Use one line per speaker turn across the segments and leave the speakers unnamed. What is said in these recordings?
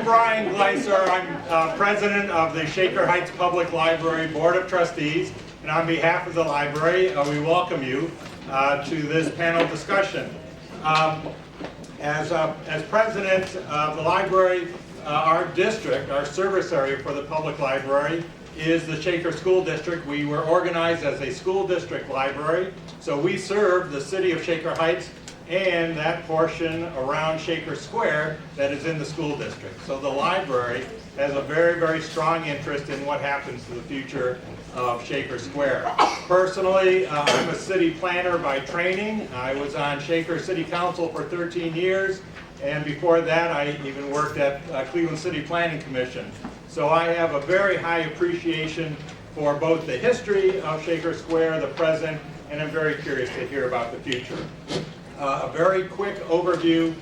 I'm Brian Gleiser. I'm president of the Shaker Heights Public Library Board of Trustees, and on behalf of the library, we welcome you to this panel discussion. As president of the library, our district, our service area for the public library is the Shaker School District. We were organized as a school district library, so we serve the city of Shaker Heights and that portion around Shaker Square that is in the school district. So the library has a very, very strong interest in what happens to the future of Shaker Square. Personally, I'm a city planner by training. I was on Shaker City Council for 13 years, and before that I even worked at Cleveland City Planning Commission. So I have a very high appreciation for both the history of Shaker Square, the present, and I'm very curious to hear about the future. A very quick overview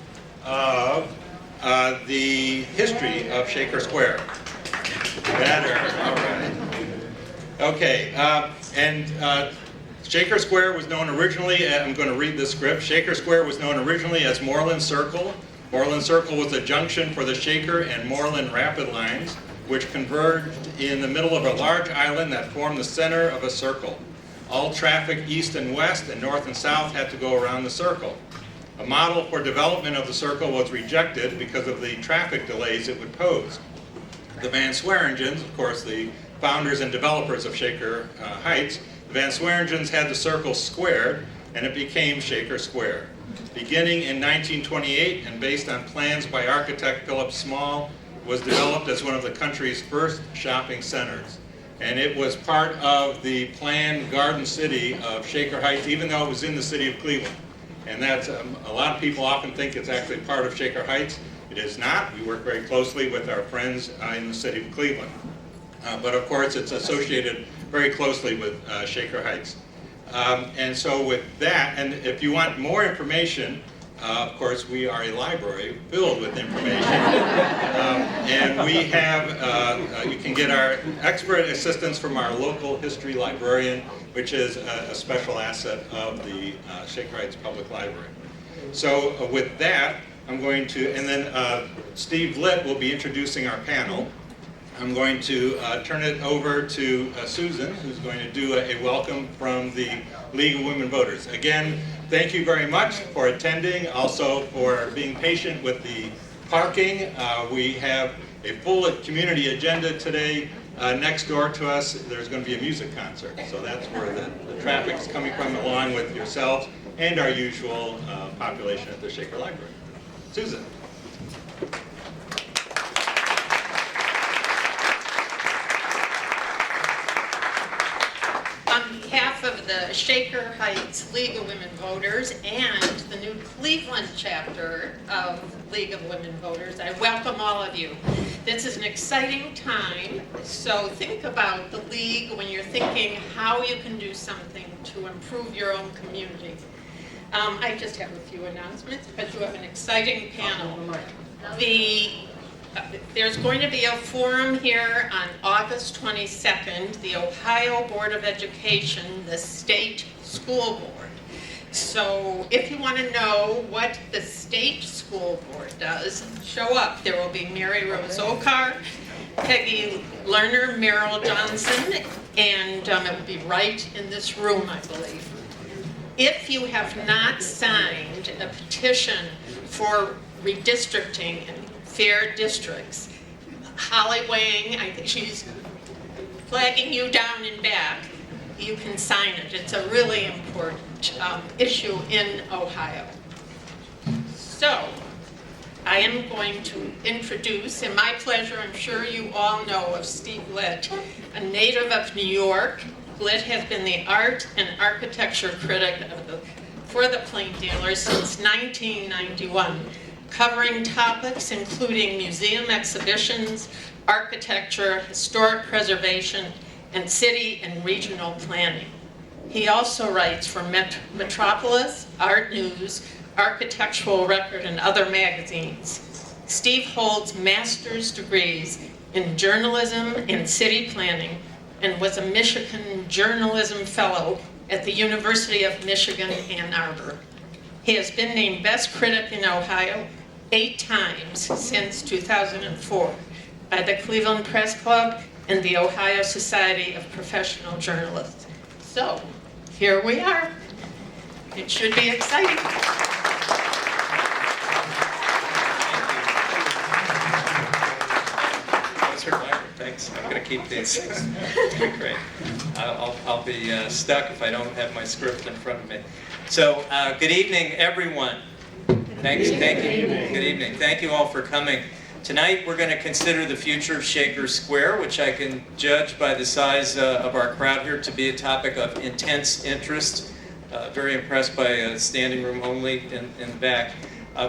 of the history of Shaker Square. Better, all right. Okay, Shaker Square was known originally, I'm going to read the script. Shaker Square was known originally as Moreland Circle. Moreland Circle was a junction for the Shaker and Moreland Rapid lines, which converged in the middle of a large island that formed the center of a circle. All traffic east and west and north and south had to go around the circle. A model for development of the circle was rejected because of the traffic delays it would pose. The Van Sweringens, of course, the founders and developers of Shaker Heights, the Van Sweringens had the circle squared, and it became Shaker Square. Beginning in 1928 and based on plans by architect Philip Small, was developed as one of the country's first shopping centers. And it was part of the planned Garden City of Shaker Heights, even though it was in the city of Cleveland. And that's, a lot of people often think it's actually part of Shaker Heights. It is not. We work very closely with our friends in the city of Cleveland. But of course, it's associated very closely with Shaker Heights. And so with that, and if you want more information, of course, we are a library filled with information. And we have, you can get our expert assistance from our local history librarian, which is a special asset of the Shaker Heights Public Library. So with that, I'm going to, and then Steve Litt will be introducing our panel. I'm going to turn it over to Susan, who's going to do a welcome from the League of Women Voters. Again, thank you very much for attending, also for being patient with the parking. We have a full community agenda today. Next door to us, there's going to be a music concert. So that's where the traffic's coming from, along with yourselves and our usual population at the Shaker Library. Susan.
On behalf of the Shaker Heights League of Women Voters and the new Cleveland chapter of League of Women Voters, I welcome all of you. This is an exciting time, so think about the League when you're thinking how you can do something to improve your own community. I just have a few announcements, but you have an exciting panel. There's going to be a forum here on August 22nd, the Ohio Board of Education, the state school board. So if you want to know what the state school board does, show up. There will be Mary Rose Okar, Peggy Lerner, Merrill Johnson, and it will be right in this room, I believe. If you have not signed a petition for redistricting in fair districts, Holly Wang, I think she's flagging you down and back, you can sign it. It's a really important issue in Ohio. So, I am going to introduce, and my pleasure, I'm sure you all know of Steve Litt, a native of New York. Litt has been the art and architecture critic for the Plain Dealer since 1991, covering topics including museum exhibitions, architecture, historic preservation, and city and regional planning. He also writes for Metropolis, Art News, Architectural Record, and other magazines. Steve holds master's degrees in journalism and city planning and was a Michigan Journalism Fellow at the University of Michigan, Ann Arbor. He has been named Best Critic in Ohio, 8 times since 2004 by the Cleveland Press Club and the Ohio Society of Professional Journalists. So, here we are. It should be exciting.
Thanks. I'm going to keep these. Great. I'll be stuck if I don't have my script in front of me. So, good evening, everyone. Thanks. Thank you. Good evening. Thank you all for coming. Tonight, we're going to consider the future of Shaker Square, which I can judge by the size of our crowd here to be a topic of intense interest. Very impressed by standing room only in the back.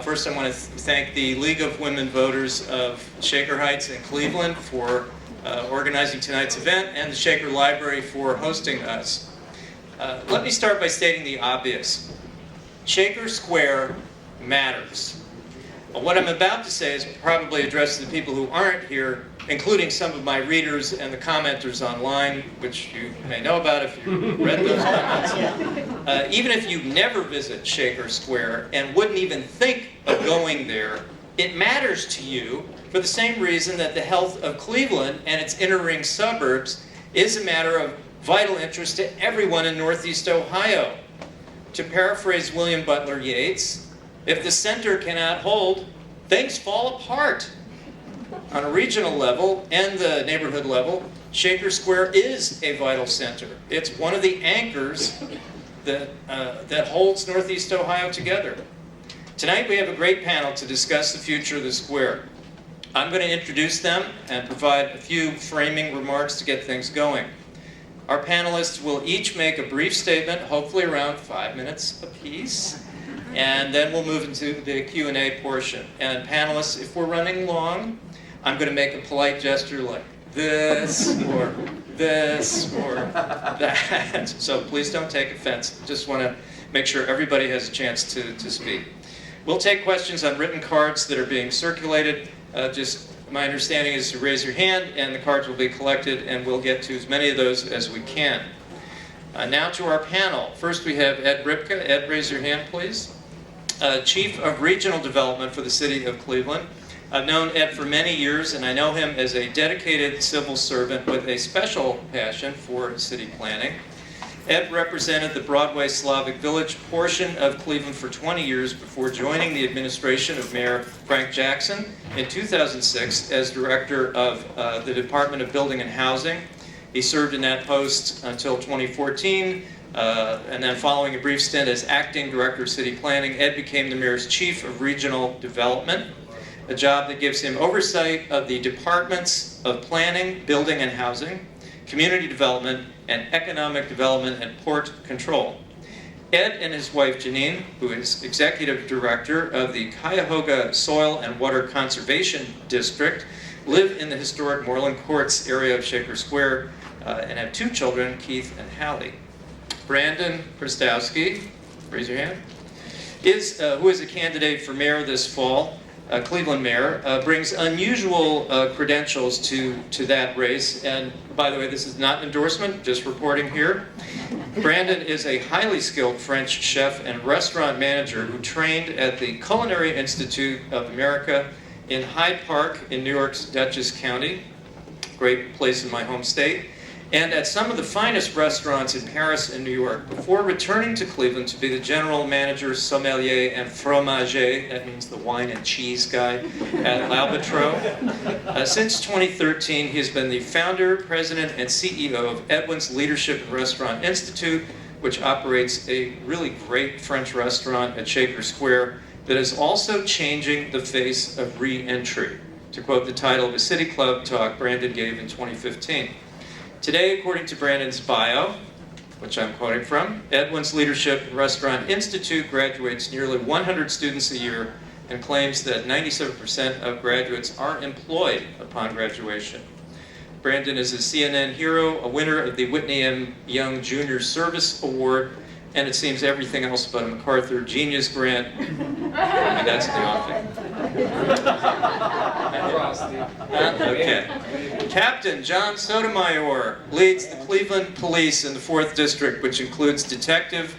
First, I want to thank the League of Women Voters of Shaker Heights and Cleveland for organizing tonight's event, and the Shaker Library for hosting us. Let me start by stating the obvious. Shaker Square matters. What I'm about to say is probably addressed to the people who aren't here, including some of my readers and the commenters online, which you may know about if you read those comments. Even if you never visit Shaker Square and wouldn't even think of going there, it matters to you for the same reason that the health of Cleveland and its inner ring suburbs is a matter of vital interest to everyone in Northeast Ohio. To paraphrase William Butler Yeats, if the center cannot hold, things fall apart. On a regional level and the neighborhood level, Shaker Square is a vital center. It's one of the anchors that holds Northeast Ohio together. Tonight we have a great panel to discuss the future of the square. I'm going to introduce them and provide a few framing remarks to get things going. Our panelists will each make a brief statement, hopefully around 5 minutes apiece, and then we'll move into the Q&A portion. And panelists, if we're running long, I'm going to make a polite gesture like this, or that. So please don't take offense. Just want to make sure everybody has a chance to speak. We'll take questions on written cards that are being circulated. Just my understanding is to raise your hand, and the cards will be collected, and we'll get to as many of those as we can. Now to our panel. First we have Ed Rybka. Ed, raise your hand, please. Chief of Regional Development for the City of Cleveland. I've known Ed for many years, and I know him as a dedicated civil servant with a special passion for city planning. Ed represented the Broadway Slavic Village portion of Cleveland for 20 years before joining the administration of Mayor Frank Jackson in 2006 as director of the Department of Building and Housing. He served in that post until 2014, and then following a brief stint as acting director of city planning, Ed became the mayor's chief of regional development, a job that gives him oversight of the departments of planning, building and housing, community development, and economic development and port control. Ed and his wife Janine, who is executive director of the Cuyahoga Soil and Water Conservation District, live in the historic Moreland Courts area of Shaker Square and have 2 children, Keith and Hallie. Brandon Chrostowski, raise your hand, who is a candidate for mayor this fall, Cleveland mayor, brings unusual credentials to that race. And by the way, this is not an endorsement, just reporting here. Brandon is a highly skilled French chef and restaurant manager who trained at the Culinary Institute of America in Hyde Park in New York's Dutchess County, great place in my home state, and at some of the finest restaurants in Paris and New York, before returning to Cleveland to be the general manager, sommelier, and fromager, that means the wine and cheese guy, at L'Albatros. Since 2013, he has been the founder, president, and CEO of Edwins Leadership and Restaurant Institute, which operates a really great French restaurant at Shaker Square that is also changing the face of re-entry, to quote the title of a City Club talk Brandon gave in 2015. Today, according to Brandon's bio, which I'm quoting from, Edwins Leadership and Restaurant Institute graduates nearly 100 students a year and claims that 97% of graduates are employed upon graduation. Brandon is a CNN hero, a winner of the Whitney M. Young Jr. Service Award, and it seems everything else but a MacArthur Genius Grant. And that's the offing. Okay. Captain John Sotomayor leads the Cleveland Police in the 4th District, which includes detective,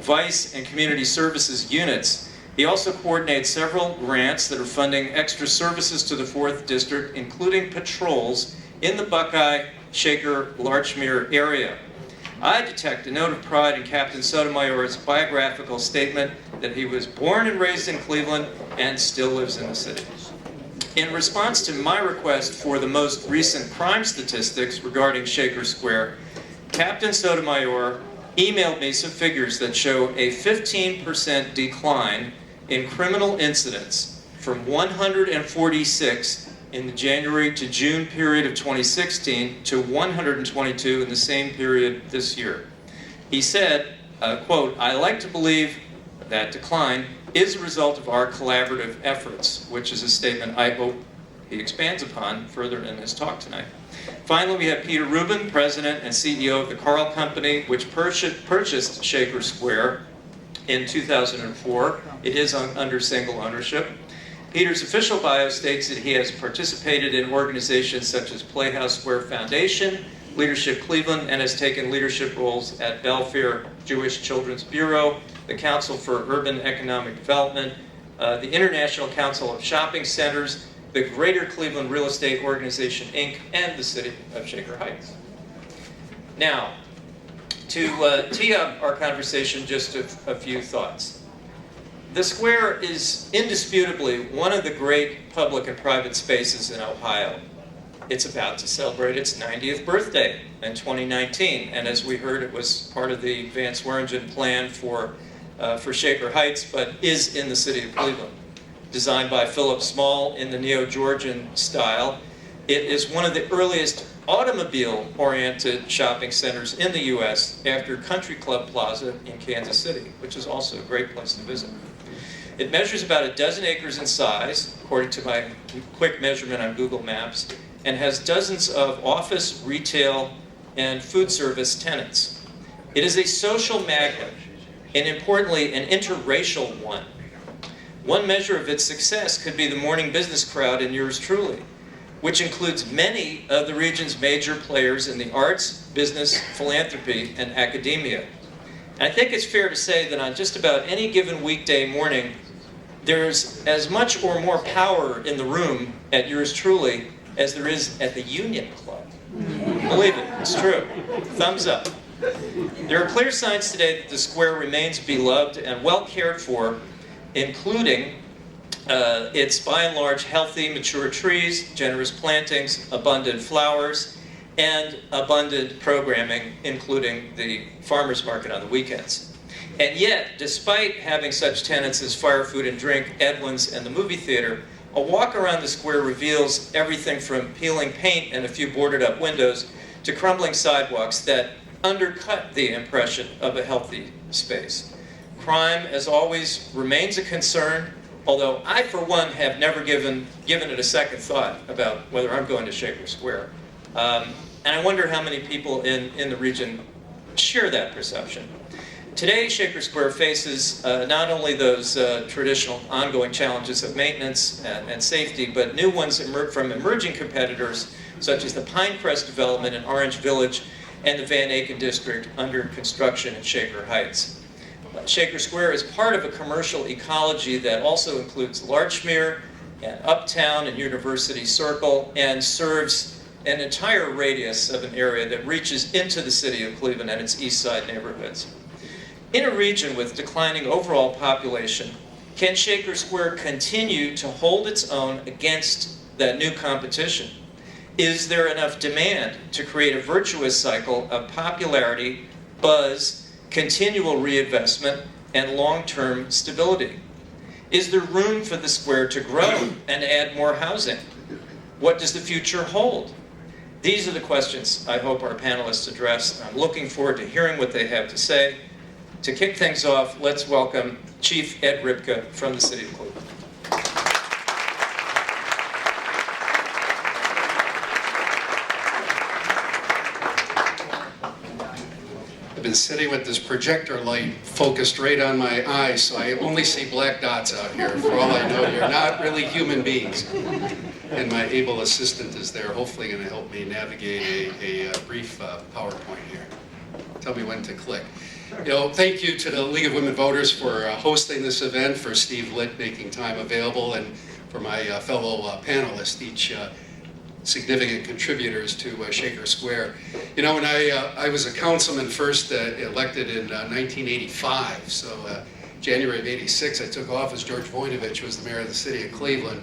vice, and community services units. He also coordinates several grants that are funding extra services to the 4th District, including patrols in the Buckeye, Shaker, Larchmere area. I detect a note of pride in Captain Sotomayor's biographical statement that he was born and raised in Cleveland and still lives in the city. In response to my request for the most recent crime statistics regarding Shaker Square, Captain Sotomayor emailed me some figures that show a 15% decline in criminal incidents from 146 in the January to June period of 2016 to 122 in the same period this year. He said, quote, "I like to believe that decline is a result of our collaborative efforts," which is a statement I hope he expands upon further in his talk tonight. Finally, we have Peter Rubin, President and CEO of the Carl Company, which purchased Shaker Square in 2004. It is under single ownership. Peter's official bio states that he has participated in organizations such as Playhouse Square Foundation, Leadership Cleveland, and has taken leadership roles at Belfair Jewish Children's Bureau, the Council for Urban Economic Development, the International Council of Shopping Centers, the Greater Cleveland Real Estate Organization, Inc., and the City of Shaker Heights. Now, to tee up our conversation, just a few thoughts. The square is indisputably one of the great public and private spaces in Ohio. It's about to celebrate its 90th birthday in 2019, and as we heard, it was part of the Van Swearingen plan for Shaker Heights, but is in the city of Cleveland. Designed by Philip Small in the Neo-Georgian style, it is one of the earliest automobile-oriented shopping centers in the U.S. after Country Club Plaza in Kansas City, which is also a great place to visit. It measures about a dozen acres in size, according to my quick measurement on Google Maps, and has dozens of office, retail, and food service tenants. It is a social magnet, and importantly, an interracial one. One measure of its success could be the morning business crowd in yours truly, which includes many of the region's major players in the arts, business, philanthropy, and academia. And I think it's fair to say that on just about any given weekday morning, there's as much or more power in the room at yours truly as there is at the Union Club. Believe it, it's true. Thumbs up. There are clear signs today that the square remains beloved and well cared for, including its by and large healthy, mature trees, generous plantings, abundant flowers, and abundant programming, including the farmers market on the weekends. And yet, despite having such tenants as Fire, Food and Drink, Edwins, and the movie theater, a walk around the square reveals everything from peeling paint and a few boarded up windows to crumbling sidewalks that undercut the impression of a healthy space. Crime, as always, remains a concern, although I, for one, have never given it a second thought about whether I'm going to Shaker Square. And I wonder how many people in the region share that perception. Today, Shaker Square faces not only those traditional ongoing challenges of maintenance and safety, but new ones from emerging competitors, such as the Pinecrest development in Orange Village and the Van Aken district under construction in Shaker Heights. Shaker Square is part of a commercial ecology that also includes Larchmere and Uptown and University Circle, and serves an entire radius of an area that reaches into the city of Cleveland and its east side neighborhoods. In a region with declining overall population, can Shaker Square continue to hold its own against that new competition? Is there enough demand to create a virtuous cycle of popularity, buzz, continual reinvestment, and long-term stability? Is there room for the square to grow and add more housing? What does the future hold? These are the questions I hope our panelists address. I'm looking forward to hearing what they have to say. To kick things off, let's welcome Chief Ed Rybka from the City of Cleveland.
I've been sitting with this projector light focused right on my eyes, so I only see black dots out here. For all I know, you're not really human beings. And my able assistant is there, hopefully going to help me navigate a brief PowerPoint here. tell me when to click. Thank you to the League of Women Voters for hosting this event, for Steve Litt making time available, and for my fellow panelists, each significant contributors to Shaker Square. When I was a councilman first elected in 1985, so January of '86, I took office. George Voinovich was the mayor of the city of Cleveland.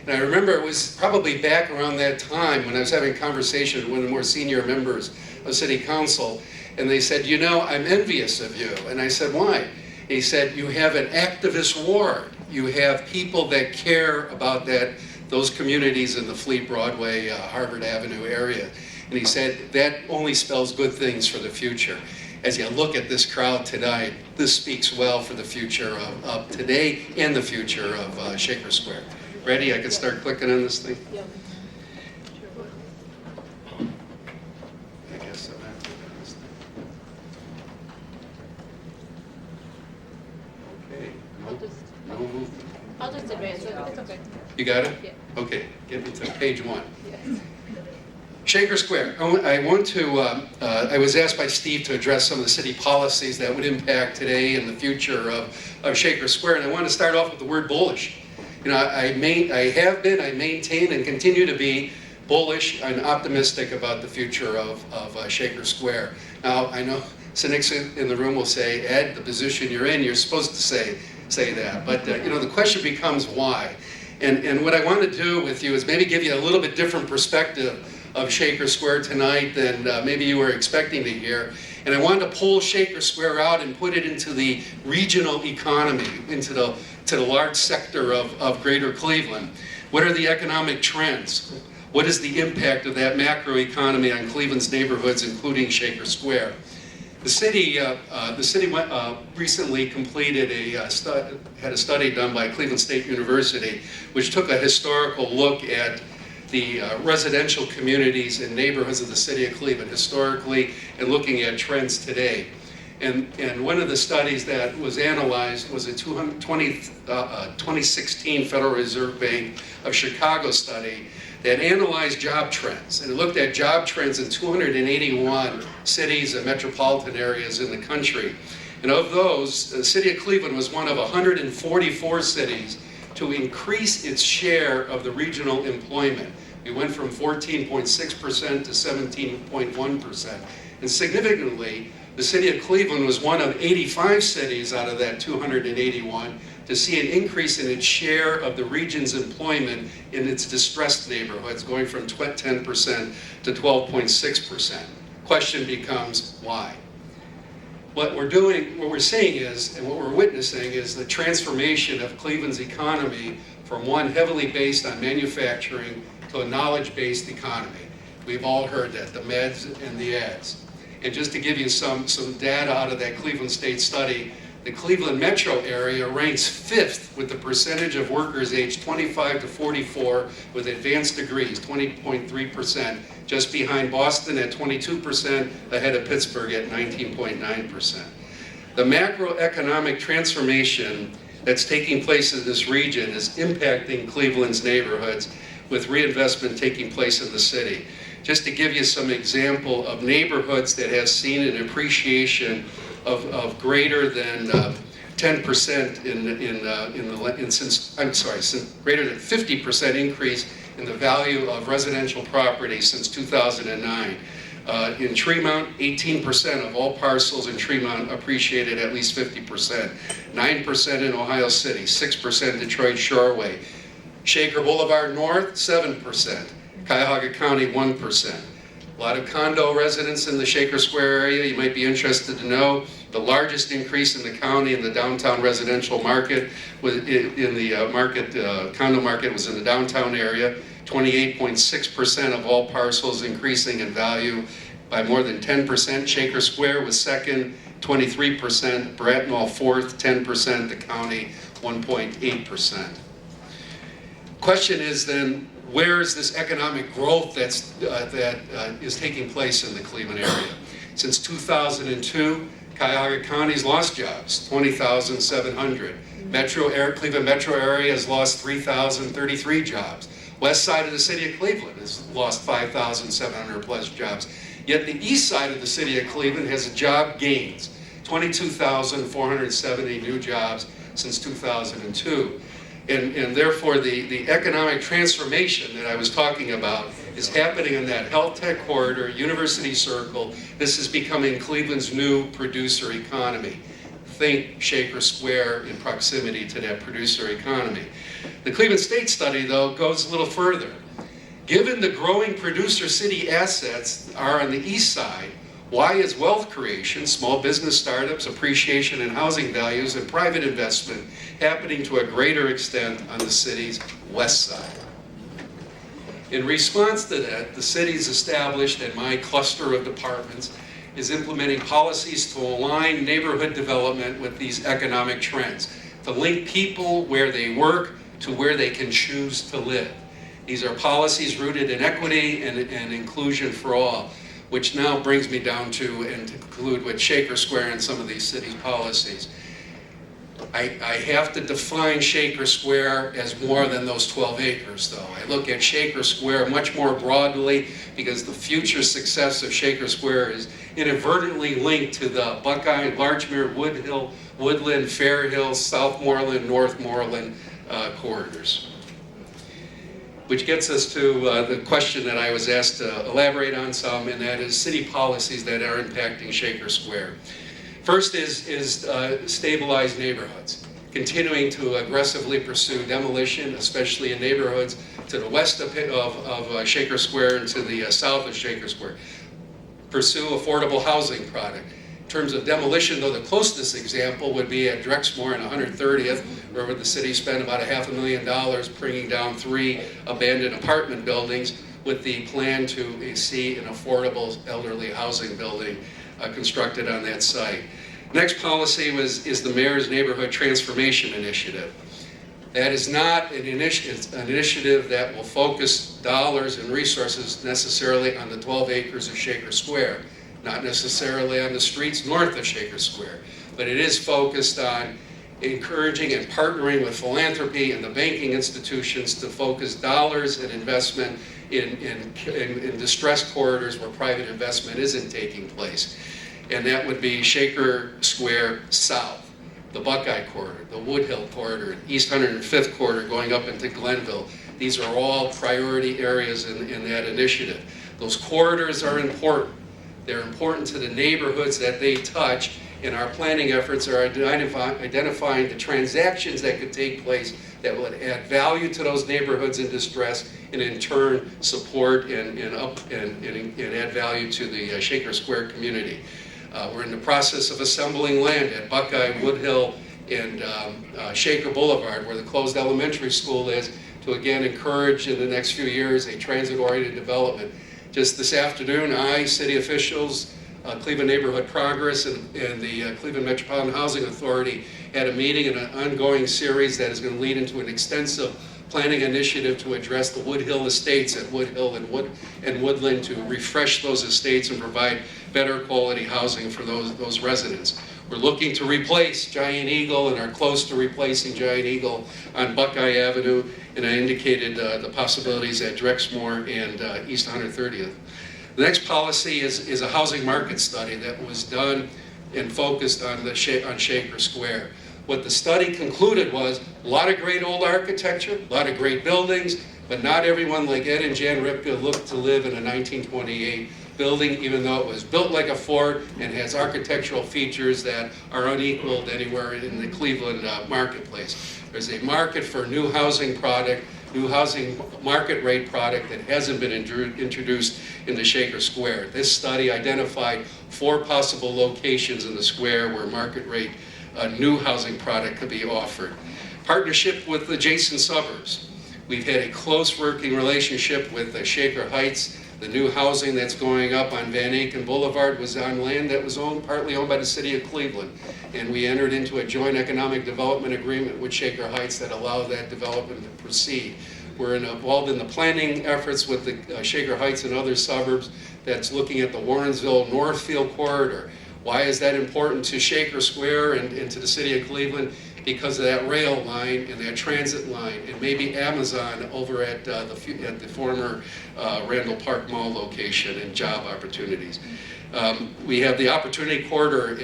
And I remember it was probably back around that time when I was having a conversation with one of the more senior members of city council, and they said, I'm envious of you. And I said, why? He said, you have an activist ward. You have people that care about those communities in the Fleet Broadway, Harvard Avenue area. And he said, that only spells good things for the future. As you look at this crowd tonight, this speaks well for the future of today and the future of Shaker Square. Ready? I can start clicking on this thing?
Yeah.
I guess I'm not clicking on this thing. Okay. No movement.
I'll just advance it. It's okay.
You got it?
Yeah.
Okay. Get me to page 1.
Yeah.
Shaker Square. I was asked by Steve to address some of the city policies that would impact today and the future of Shaker Square, and I want to start off with the word bullish. I have been, I maintain, and continue to be bullish and optimistic about the future of Shaker Square. Now, I know cynics in the room will say, Ed, the position you're in, you're supposed to say that. But, the question becomes why. And what I want to do with you is maybe give you a little bit different perspective of Shaker Square tonight than maybe you were expecting to hear. And I wanted to pull Shaker Square out and put it into the regional economy, into the large sector of greater Cleveland. What are the economic trends? What is the impact of that macroeconomy on Cleveland's neighborhoods, including Shaker Square? The city recently completed had a study done by Cleveland State University, which took a historical look at the residential communities and neighborhoods of the city of Cleveland historically and looking at trends today. And one of the studies that was analyzed was a 2016 Federal Reserve Bank of Chicago study that analyzed job trends. And it looked at job trends in 281 cities and metropolitan areas in the country. And of those, the city of Cleveland was one of 144 cities to increase its share of the regional employment. We went from 14.6% to 17.1%. And significantly, the city of Cleveland was one of 85 cities out of that 281 to see an increase in its share of the region's employment in its distressed neighborhoods, going from 10% to 12.6%. Question becomes, why? What we're seeing is, and what we're witnessing is the transformation of Cleveland's economy from one heavily based on manufacturing to a knowledge-based economy. We've all heard that, the meds and the ads. And just to give you some data out of that Cleveland State study, the Cleveland metro area ranks 5th with the percentage of workers aged 25 to 44 with advanced degrees, 20.3%, just behind Boston at 22%, ahead of Pittsburgh at 19.9%. The macroeconomic transformation that's taking place in this region is impacting Cleveland's neighborhoods, with reinvestment taking place in the city. Just to give you some example of neighborhoods that have seen an appreciation of greater than 10% since greater than 50% increase in the value of residential property since 2009. In Tremont, 18% of all parcels in Tremont appreciated at least 50%. 9% in Ohio City, 6% Detroit Shoreway. Shaker Boulevard North, 7%. Cuyahoga County, 1%. A lot of condo residents in the Shaker Square area. You might be interested to know the largest increase in the county in the downtown residential market, condo market was in the downtown area. 28.6% of all parcels increasing in value by more than 10%. Shaker Square was second, 23%. Bratnall fourth, 10%. The county, 1.8%. Question is then, where is this economic growth that is taking place in the Cleveland area? Since 2002, Cuyahoga County's lost jobs, 20,700. Cleveland metro area has lost 3,033 jobs. West side of the city of Cleveland has lost 5,700 plus jobs. Yet the east side of the city of Cleveland has job gains, 22,470 new jobs since 2002. And therefore, the economic transformation that I was talking about is happening in that health tech corridor, University Circle. This is becoming Cleveland's new producer economy. Think Shaker Square in proximity to that producer economy. The Cleveland State study, though, goes a little further. Given the growing producer city assets are on the east side, why is wealth creation, small business startups, appreciation in housing values, and private investment happening to a greater extent on the city's west side? In response to that, the city's established, and my cluster of departments is implementing policies to align neighborhood development with these economic trends, to link people where they work to where they can choose to live. These are policies rooted in equity and inclusion for all, which now brings me down to, and to conclude with Shaker Square and some of these cities' policies. I have to define Shaker Square as more than those 12 acres, though. I look at Shaker Square much more broadly because the future success of Shaker Square is inadvertently linked to the Buckeye, Larchmere, Woodhill, Woodland, Fairhill, Southmoreland, Northmoreland corridors. Which gets us to the question that I was asked to elaborate on some, and that is city policies that are impacting Shaker Square. First is stabilized neighborhoods, continuing to aggressively pursue demolition, especially in neighborhoods to the west of Shaker Square and to the south of Shaker Square. Pursue affordable housing product. In terms of demolition, though, the closest example would be at Drexmoor and 130th, where the city spent about $500,000 bringing down 3 abandoned apartment buildings with the plan to see an affordable elderly housing building constructed on that site. Next policy is the Mayor's Neighborhood Transformation Initiative. That is not an initiative that will focus dollars and resources necessarily on the 12 acres of Shaker Square, not necessarily on the streets north of Shaker Square, but it is focused on encouraging and partnering with philanthropy and the banking institutions to focus dollars and investment in distressed corridors where private investment isn't taking place. And that would be Shaker Square South, the Buckeye Corridor, the Woodhill Corridor, East 105th Corridor going up into Glenville. These are all priority areas in that initiative. Those corridors are important. They're important to the neighborhoods that they touch, and our planning efforts are identifying the transactions that could take place that would add value to those neighborhoods in distress, and in turn support and add value to the Shaker Square community. We're in the process of assembling land at Buckeye, Woodhill, and Shaker Boulevard, where the closed elementary school is, to again encourage in the next few years a transit-oriented development. Just this afternoon, city officials, Cleveland Neighborhood Progress, and the Cleveland Metropolitan Housing Authority had a meeting and an ongoing series that is going to lead into an extensive planning initiative to address the Woodhill estates at Woodhill and Woodland, to refresh those estates and provide better quality housing for those residents. We're looking to replace Giant Eagle and are close to replacing Giant Eagle on Buckeye Avenue, and I indicated the possibilities at Drexmoor and East 130th. The next policy is a housing market study that was done and focused on Shaker Square. What the study concluded was a lot of great old architecture, a lot of great buildings, but not everyone like Ed and Jan Rybka looked to live in a 1928 building, even though it was built like a fort and has architectural features that are unequaled anywhere in the Cleveland marketplace. There's a market for new housing product, new housing market rate product that hasn't been introduced into Shaker Square. This study identified 4 possible locations in the square where market rate new housing product could be offered. Partnership with adjacent suburbs. We've had a close working relationship with Shaker Heights. The new housing that's going up on Van Aken Boulevard was on land that was partly owned by the city of Cleveland. And we entered into a joint economic development agreement with Shaker Heights that allowed that development to proceed. We're involved in the planning efforts with the Shaker Heights and other suburbs that's looking at the Warrensville Northfield corridor. Why is that important to Shaker Square and to the city of Cleveland? because of that rail line and that transit line, and maybe Amazon over at the former Randall Park Mall location and job opportunities. We have the Opportunity Corridor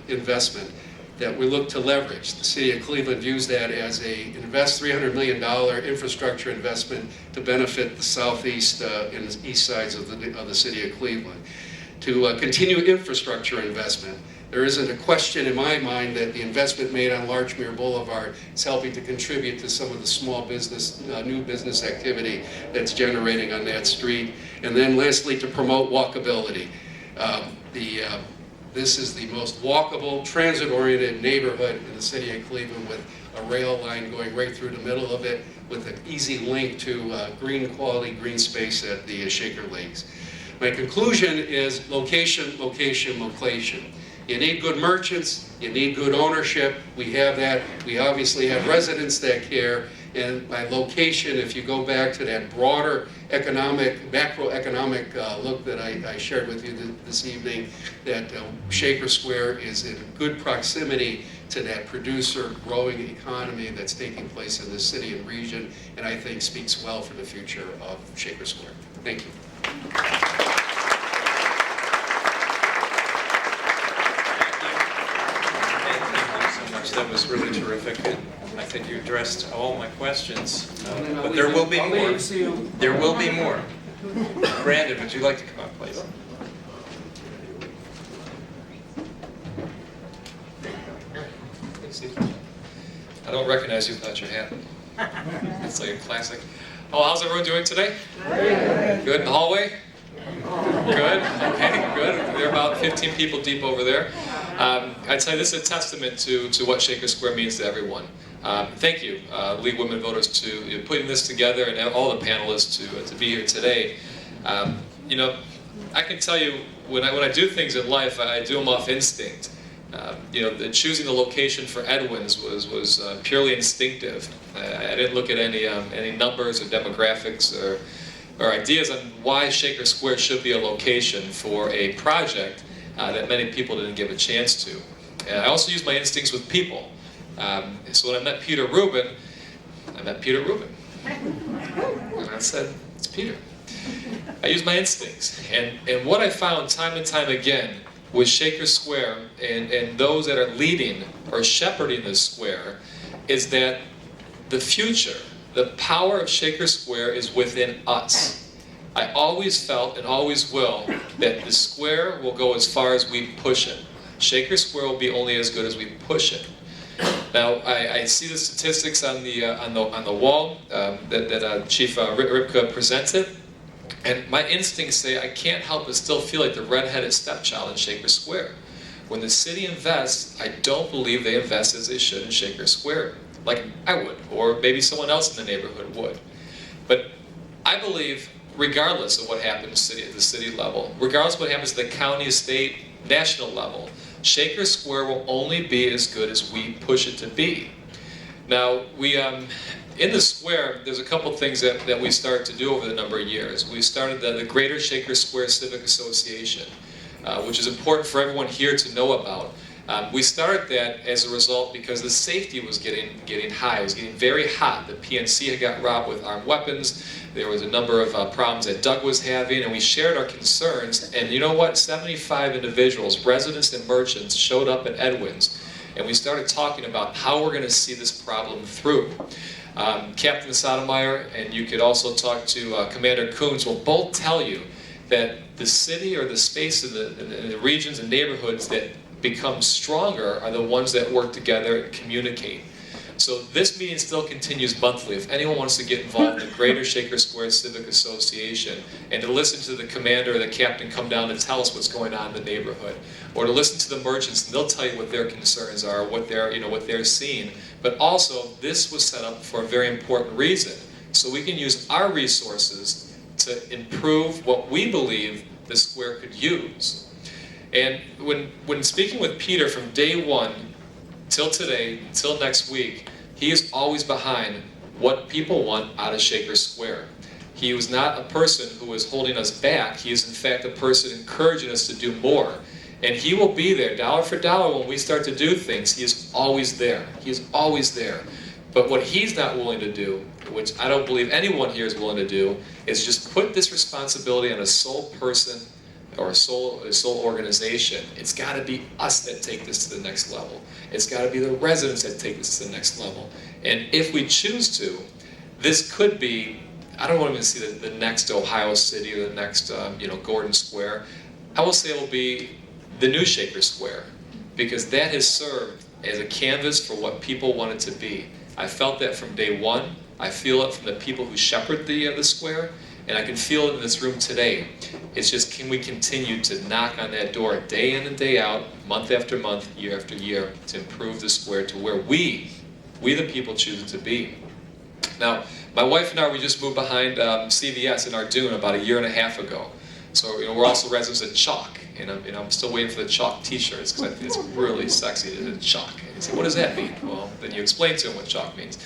investment that we look to leverage. The City of Cleveland views that as a $300 million infrastructure investment to benefit the southeast and the east sides of the City of Cleveland. To continue infrastructure investment. There isn't a question in my mind that the investment made on Larchmere Boulevard is helping to contribute to some of the small business, new business activity that's generating on that street. And then lastly, to promote walkability. This is the most walkable, transit-oriented neighborhood in the City of Cleveland, with a rail line going right through the middle of it, with an easy link to quality green space at the Shaker Lakes. My conclusion is location, location, location. You need good merchants, you need good ownership. We have that. We obviously have residents that care. And by location, if you go back to that broader economic, macroeconomic look that I shared with you this evening, that Shaker Square is in good proximity to that producer growing economy that's taking place in this city and region, and I think speaks well for the future of Shaker Square. Thank you.
That was really terrific, and I think you addressed all my questions, but there will be more. There will be more. Brandon, would you like to come up, please? I don't recognize you without your hat. It's like a classic. Oh, how's everyone doing today? Good in the hallway? Good, okay, good. There are about 15 people deep over there. I'd say this is a testament to what Shaker Square means to everyone. Thank you, League Women Voters, to putting this together, and all the panelists to be here today. You know, I can tell you, when I do things in life, I do them off instinct. You know, choosing the location for Edwins was purely instinctive. I didn't look at any numbers or demographics or ideas on why Shaker Square should be a location for a project that many people didn't give a chance to. I also use my instincts with people. So when I met Peter Rubin, And I said, it's Peter. I used my instincts. And what I found time and time again with Shaker Square and those that are leading or shepherding this square is that the future, the power of Shaker Square is within us. I always felt and always will that the square will go as far as we push it. Shaker Square will be only as good as we push it. Now, I see the statistics on the wall that Chief Rybka presented, and my instincts say I can't help but still feel like the red-headed stepchild in Shaker Square. When the city invests, I don't believe they invest as they should in Shaker Square, like I would, or maybe someone else in the neighborhood would. But I believe, regardless of what happens at the city level, regardless of what happens at the county, state, national level, Shaker Square will only be as good as we push it to be. Now, in the square, there's a couple things that we started to do over the number of years. We started the Greater Shaker Square Civic Association, which is important for everyone here to know about. We started that as a result because the safety was getting high. It was getting very hot. The PNC had got robbed with armed weapons. There was a number of problems that Doug was having, and we shared our concerns. And you know what? 75 individuals, residents and merchants, showed up at Edwins, and we started talking about how we're going to see this problem through. Captain Sotomayor, and you could also talk to Commander Coons, will both tell you that the city or the space in the regions and neighborhoods that become stronger are the ones that work together and communicate. So this meeting still continues monthly. If anyone wants to get involved in the Greater Shaker Square Civic Association and to listen to the commander or the captain come down and tell us what's going on in the neighborhood, or to listen to the merchants and they'll tell you what their concerns are, what they're seeing. But also, this was set up for a very important reason, so we can use our resources to improve what we believe the square could use. And when speaking with Peter from day one till today, till next week, he is always behind what people want out of Shaker Square. He was not a person who was holding us back. He is in fact a person encouraging us to do more.
And he will be there, dollar for dollar, when we start to do things. He is always there. He is always there. But what he's not willing to do, which I don't believe anyone here is willing to do, is just put this responsibility on a sole person or a sole organization. It's got to be us that take this to the next level. It's got to be the residents that take this to the next level. And if we choose to, this could be, I don't want to even see the next Ohio City or the next Gordon Square. I will say it will be the new Shaker Square, because that has served as a canvas for what people want it to be. I felt that from day one. I feel it from the people who shepherd the square, and I can feel it in this room today. It's just, can we continue to knock on that door day in and day out, month after month, year after year, to improve the square to where we the people, choose it to be. Now, my wife and I, we just moved behind CVS in our dune about 1.5 years ago. So we're also residents of Chalk, and I'm still waiting for the Chalk T-shirts because I think it's really sexy to do Chalk. And you say, what does that mean? Well, then you explain to them what Chalk means.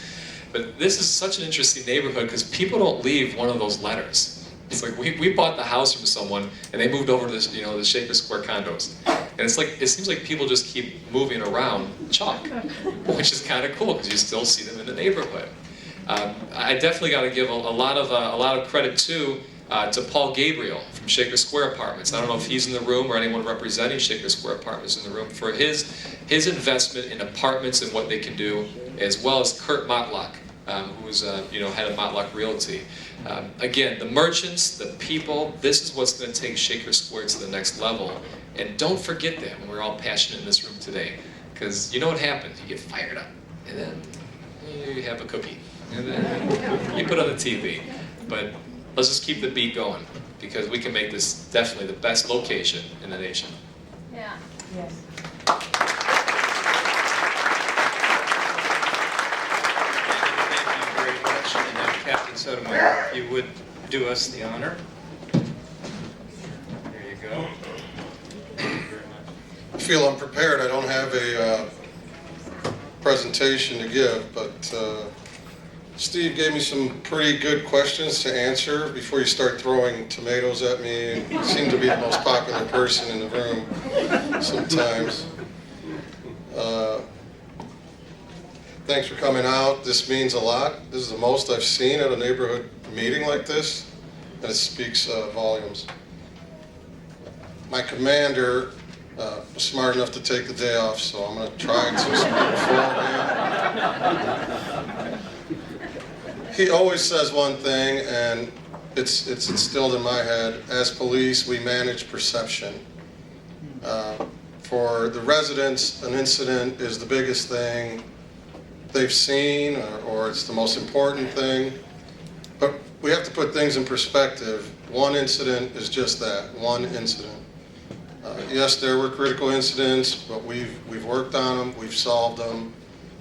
But this is such an interesting neighborhood because people don't leave one of those letters. It's like we bought the house from someone and they moved over to this, the Shaker Square condos, and it's like it seems like people just keep moving around Chalk, which is kind of cool because you still see them in the neighborhood. I definitely got to give a lot of credit to Paul Gabriel from Shaker Square Apartments. I don't know if he's in the room or anyone representing Shaker Square Apartments in the room, for his investment in apartments and what they can do, as well as Kurt Motlock, who's head of Motlock Realty. Again, the merchants, the people, this is what's going to take Shaker Square to the next level. And don't forget that when we're all passionate in this room today, because you know what happens, you get fired up, and then you have a cookie, and then you put on the TV. But let's just keep the beat going, because we can make this definitely the best location in the nation.
Yeah.
Yes.
Thank you very much. And now, Captain Sotomayor, if you would do us the honor. There you go. Thank you very much.
I feel unprepared. I don't have a presentation to give, but Steve gave me some pretty good questions to answer before you start throwing tomatoes at me. You seem to be the most popular person in the room sometimes. Thanks for coming out. This means a lot. This is the most I've seen at a neighborhood meeting like this, and it speaks volumes. My commander was smart enough to take the day off, so I'm going to try to speak for him. He always says one thing, and it's instilled in my head. As police, we manage perception. For the residents, an incident is the biggest thing they've seen, or it's the most important thing. But we have to put things in perspective. One incident is just that, one incident. Yes, there were critical incidents, but we've worked on them, we've solved them,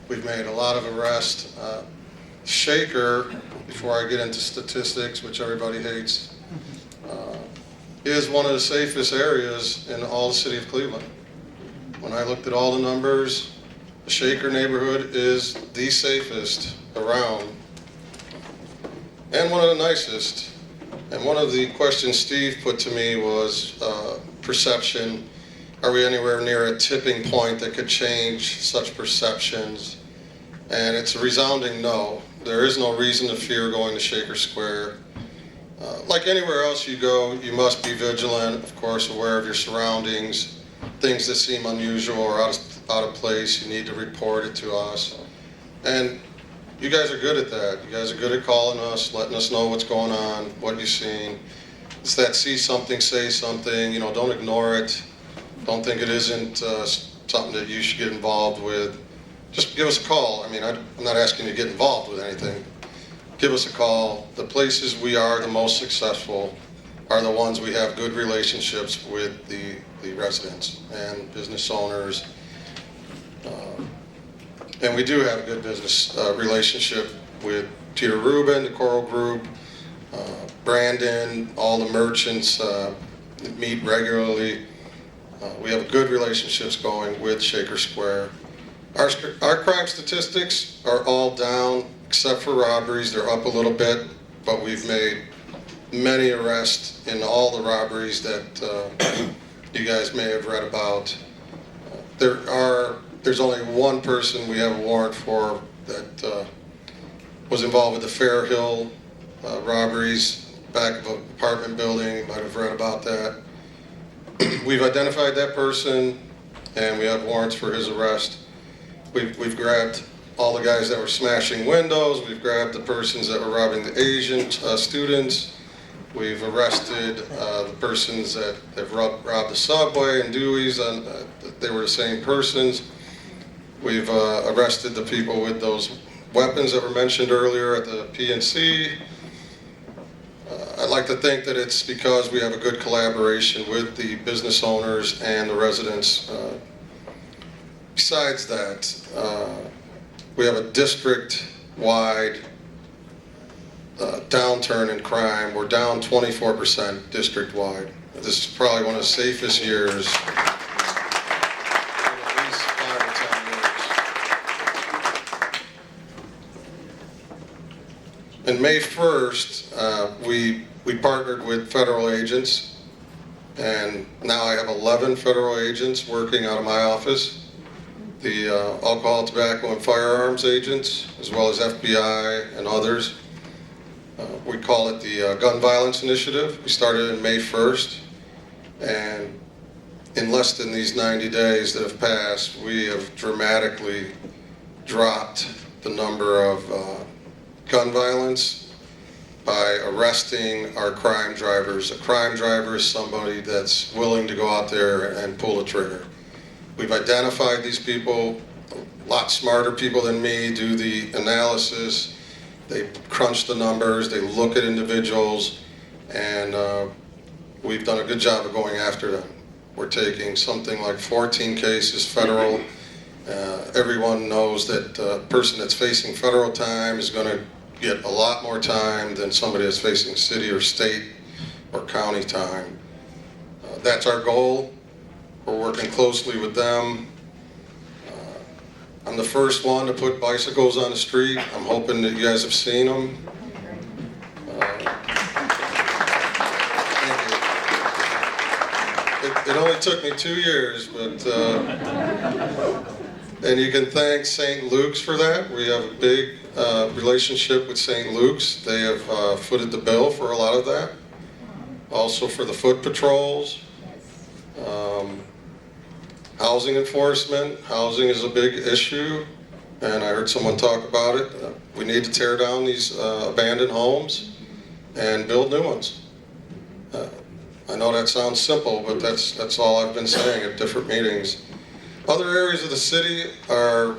we've made a lot of arrests. Shaker, before I get into statistics, which everybody hates, is one of the safest areas in all the city of Cleveland. When I looked at all the numbers, the Shaker neighborhood is the safest around, and one of the nicest. And one of the questions Steve put to me was perception. Are we anywhere near a tipping point that could change such perceptions? And it's a resounding no. There is no reason to fear going to Shaker Square. Like anywhere else you go, you must be vigilant, of course, aware of your surroundings. Things that seem unusual or out of place, you need to report it to us. And you guys are good at that. You guys are good at calling us, letting us know what's going on, what you've seen. It's that see something, say something, don't ignore it. Don't think it isn't something that you should get involved with. Just give us a call. I mean, I'm not asking you to get involved with anything. Give us a call. The places we are the most successful are the ones we have good relationships with the residents and business owners. And we do have a good business relationship with Peter Rubin, the Coral Group, Brandon, all the merchants meet regularly. We have good relationships going with Shaker Square. Our crime statistics are all down, except for robberies. They're up a little bit, but we've made many arrests in all the robberies that you guys may have read about. There's only one person we have a warrant for that was involved with the Fair Hill robberies, back of an apartment building. You might have read about that. We've identified that person, and we have warrants for his arrest. We've grabbed all the guys that were smashing windows. We've grabbed the persons that were robbing the Asian students. We've arrested the persons that have robbed the subway and Dewey's. They were the same persons. We've arrested the people with those weapons that were mentioned earlier at the PNC. I'd like to think that it's because we have a good collaboration with the business owners and the residents. Besides that, we have a district-wide downturn in crime. We're down 24% district-wide. This is probably one of the safest years in at least 5 or 10 years. In May 1st, we partnered with federal agents, and now I have 11 federal agents working out of my office. The alcohol, tobacco, and firearms agents, as well as FBI and others. We call it the Gun Violence Initiative. We started in May 1st, and in less than these 90 days that have passed, we have dramatically dropped the number of gun violence by arresting our crime drivers. A crime driver is somebody that's willing to go out there and pull the trigger. We've identified these people. A lot smarter people than me do the analysis. They crunch the numbers, they look at individuals, and we've done a good job of going after them. We're taking something like 14 cases federal. Everyone knows that a person that's facing federal time is going to get a lot more time than somebody that's facing city or state or county time. That's our goal. We're working closely with them. I'm the first one to put bicycles on the street. I'm hoping that you guys have seen them. It only took me 2 years, but and you can thank St. Luke's for that. We have a big relationship with St. Luke's. They have footed the bill for a lot of that. Also for the foot patrols. Housing enforcement. Housing is a big issue, and I heard someone talk about it. We need to tear down these abandoned homes and build new ones. I know that sounds simple, but that's all I've been saying at different meetings. Other areas of the city are,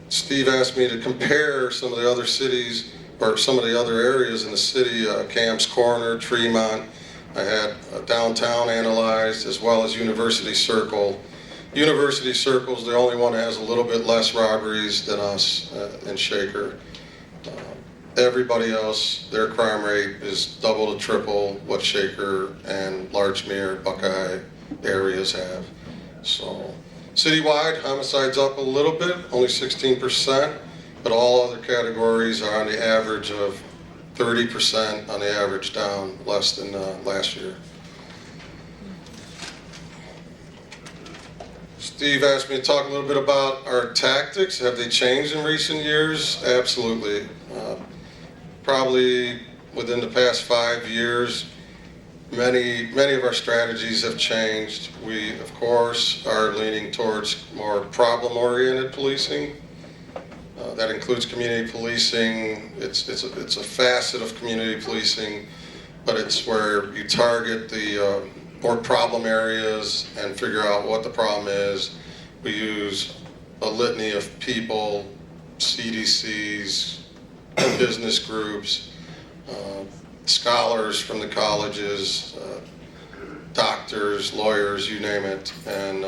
Steve asked me to compare some of the other cities, or some of the other areas in the city, Camps Corner, Tremont. I had downtown analyzed, as well as University Circle. University Circle's the only one that has a little bit less robberies than us in Shaker. Everybody else, their crime rate is double to triple what Shaker and Larchmere, Buckeye areas have. So, citywide, homicides up a little bit, only 16%, but all other categories are on the average of 30%, on the average down less than last year. Steve asked me to talk a little bit about our tactics. Have they changed in recent years? Absolutely. Probably within the past 5 years, many of our strategies have changed. We, of course, are leaning towards more problem-oriented policing. That includes community policing. It's a facet of community policing, but it's where you target the more problem areas and figure out what the problem is. We use a litany of people, CDCs, business groups, scholars from the colleges, doctors, lawyers, you name it, and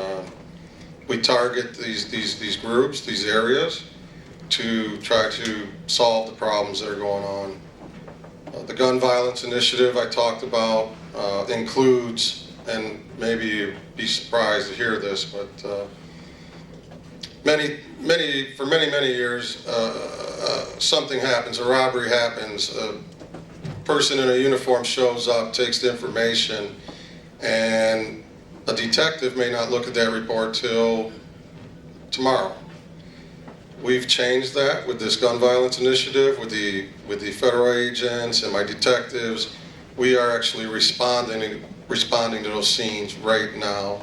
we target these groups, these areas, to try to solve the problems that are going on. The Gun Violence Initiative I talked about includes, and maybe you'd be surprised to hear this, but for many years, something happens, a robbery happens, a person in a uniform shows up, takes the information, and a detective may not look at that report till tomorrow. We've changed that with this gun violence initiative, with the federal agents and my detectives. We are actually responding to those scenes right now.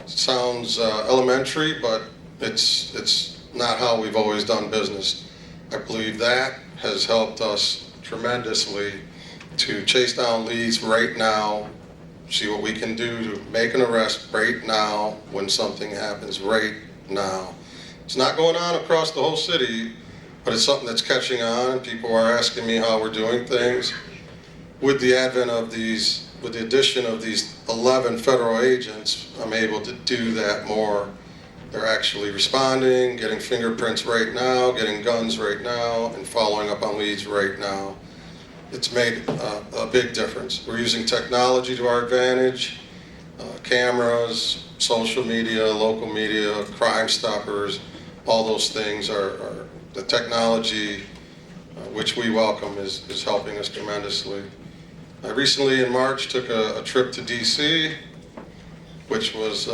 Sounds elementary, but it's not how we've always done business. I believe that has helped us tremendously to chase down leads right now, see what we can do to make an arrest right now when something happens right now. It's not going on across the whole city, but it's something that's catching on, and people are asking me how we're doing things. With the advent of these, with the addition of these 11 federal agents, I'm able to do that more. They're actually responding, getting fingerprints right now, getting guns right now, and following up on leads right now. It's made a big difference. We're using technology to our advantage, cameras, social media, local media, Crime Stoppers, all those things are the technology which we welcome is helping us tremendously. I recently in March took a trip to DC, which was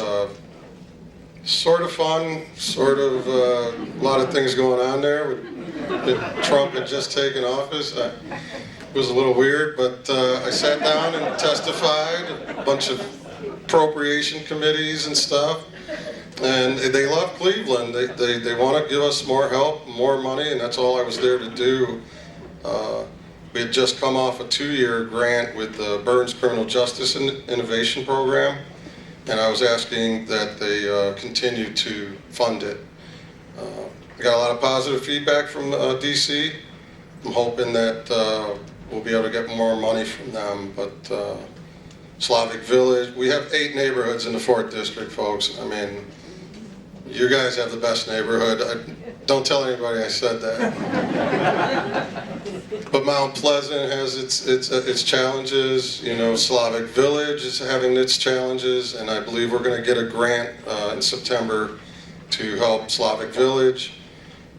sort of fun, sort of a lot of things going on there. Trump had just taken office. It was a little weird, but I sat down and testified, a bunch of appropriation committees and stuff. And they love Cleveland. They want to give us more help, more money, and that's all I was there to do. We had just come off a 2-year grant with the Burns Criminal Justice Innovation Program, and I was asking that they continue to fund it. I got a lot of positive feedback from DC. I'm hoping that we'll be able to get more money from them, but Slavic Village, we have 8 neighborhoods in the 4th District, folks. I mean, you guys have the best neighborhood. Don't tell anybody I said that. But Mount Pleasant has its challenges. You know, Slavic Village is having its challenges, and I believe we're going to get a grant in September to help Slavic Village.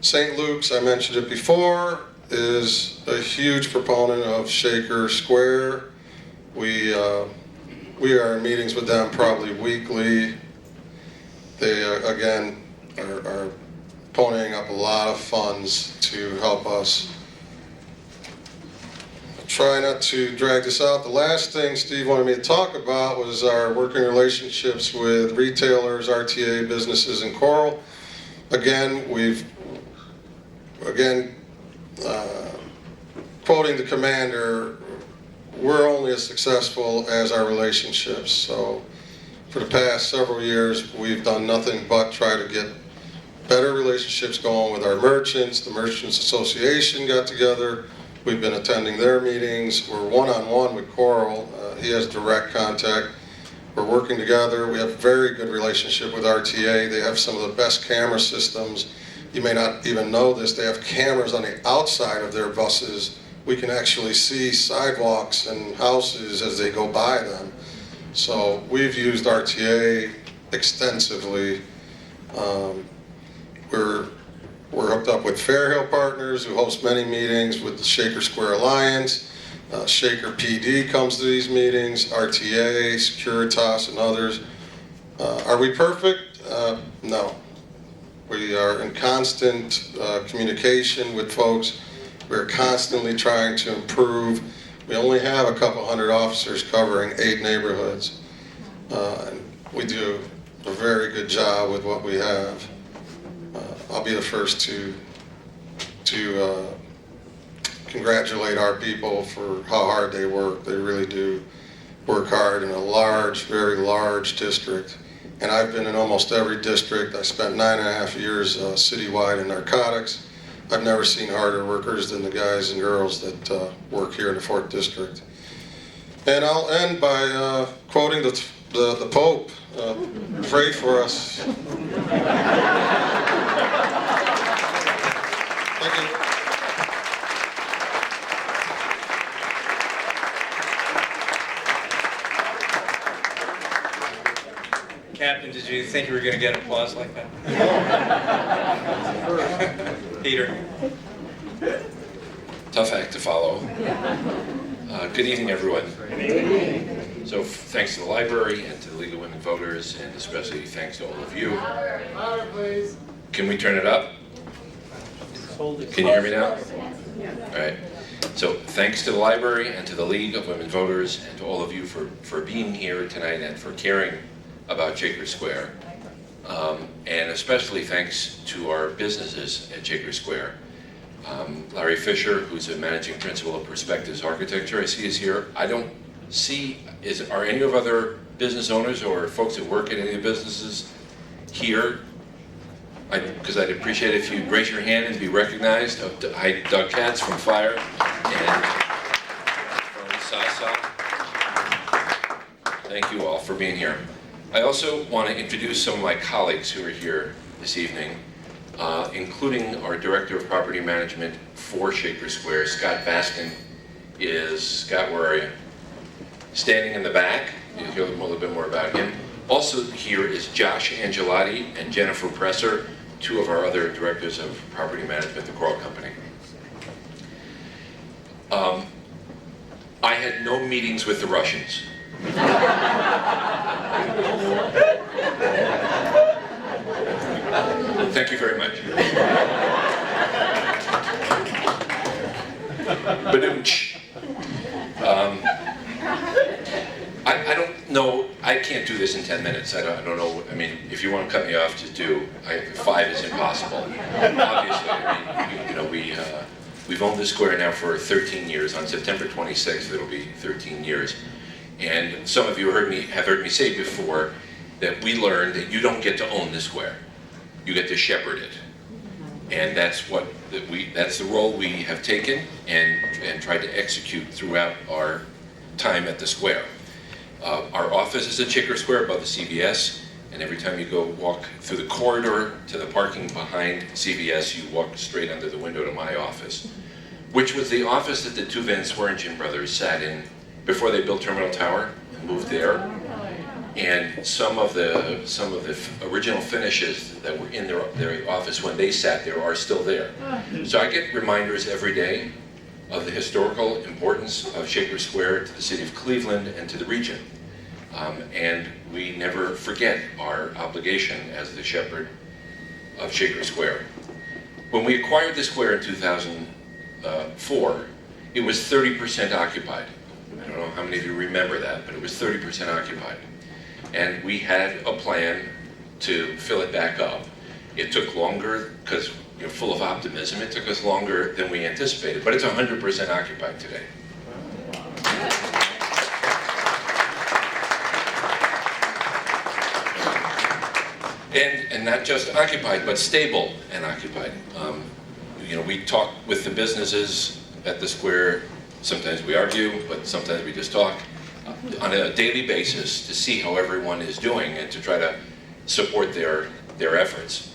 St. Luke's, I mentioned it before, is a huge proponent of Shaker Square. We are in meetings with them probably weekly. They again are ponying up a lot of funds to help us. I'll try not to drag this out. The last thing Steve wanted me to talk about was our working relationships with retailers, RTA businesses in Coral. Again, quoting the commander, we're only as successful as our relationships. So for the past several years, we've done nothing but try to get better relationships going with our merchants. The Merchants Association got together. We've been attending their meetings. We're one-on-one with Coral. He has direct contact. We're working together. We have a very good relationship with RTA. They have some of the best camera systems. You may not even know this. They have cameras on the outside of their buses. We can actually see sidewalks and houses as they go by them. So we've used RTA extensively. We're hooked up with Fairhill Partners, who host many meetings with the Shaker Square Alliance. Shaker PD comes to these meetings, RTA, Securitas, and others. Are we perfect? No. We are in constant communication with folks. We're constantly trying to improve. We only have a couple hundred officers covering 8 neighborhoods. And we do a very good job with what we have. I'll be the first to congratulate our people for how hard they work. They really do work hard in a large, very large district. And I've been in almost every district. I spent 9.5 years citywide in narcotics. I've never seen harder workers than the guys and girls that work here in the 4th District. And I'll end by quoting the Pope. Pray for us. Thank you.
Captain, did you think you were going to get applause like that? Peter.
Tough act to follow. Good evening, everyone. So thanks to the library and to the League of Women Voters, and especially thanks to all of you.
Louder, please.
Can we turn it up? Can you hear me now? All right. So thanks to the library and to the League of Women Voters and to all of you for being here tonight and for caring about Shaker Square. And especially thanks to our businesses at Shaker Square. Larry Fisher, who's a managing principal of Perspectives Architecture, I see is here. I don't see, are any of other business owners or folks that work at any of the businesses here? Because I'd appreciate it if you'd raise your hand and be recognized. Hi, Doug Katz from Fire and from Sasa. Thank you all for being here. I also want to introduce some of my colleagues who are here this evening, including our Director of Property Management for Shaker Square, Scott Baskin. Scott, where are you? Standing in the back. You'll hear a little bit more about him. Also here is Josh Angelotti and Jennifer Presser, two of our other directors of property management at the Kroll Company. I had no meetings with the Russians. Thank you very much. Badooch. I don't know, I can't do this in 10 minutes. I don't know, I mean, if you want to cut me off, just do. 5 is impossible. Obviously, I mean, we've owned this square now for 13 years. On September 26th, it'll be 13 years. And some of you have heard me say before that we learned that you don't get to own the square. You get to shepherd it. And that's the role we have taken and tried to execute throughout our time at the square. Our office is at Shaker Square above the CVS, and every time you go walk through the corridor to the parking behind CVS, you walk straight under the window to my office, which was the office that the two Van Swearingen brothers sat in before they built Terminal Tower and moved there. And some of the original finishes that were in their office when they sat there are still there. So I get reminders every day of the historical importance of Shaker Square to the city of Cleveland and to the region. And we never forget our obligation as the shepherd of Shaker Square. When we acquired the square in 2004, it was 30% occupied. I don't know how many of you remember that, but it was 30% occupied. And we had a plan to fill it back up. It took longer because you're full of optimism. It took us longer than we anticipated, but it's 100% occupied today. And not just occupied, but stable and occupied. We talk with the businesses at the square. Sometimes we argue, but sometimes we just talk on a daily basis to see how everyone is doing and to try to support their efforts.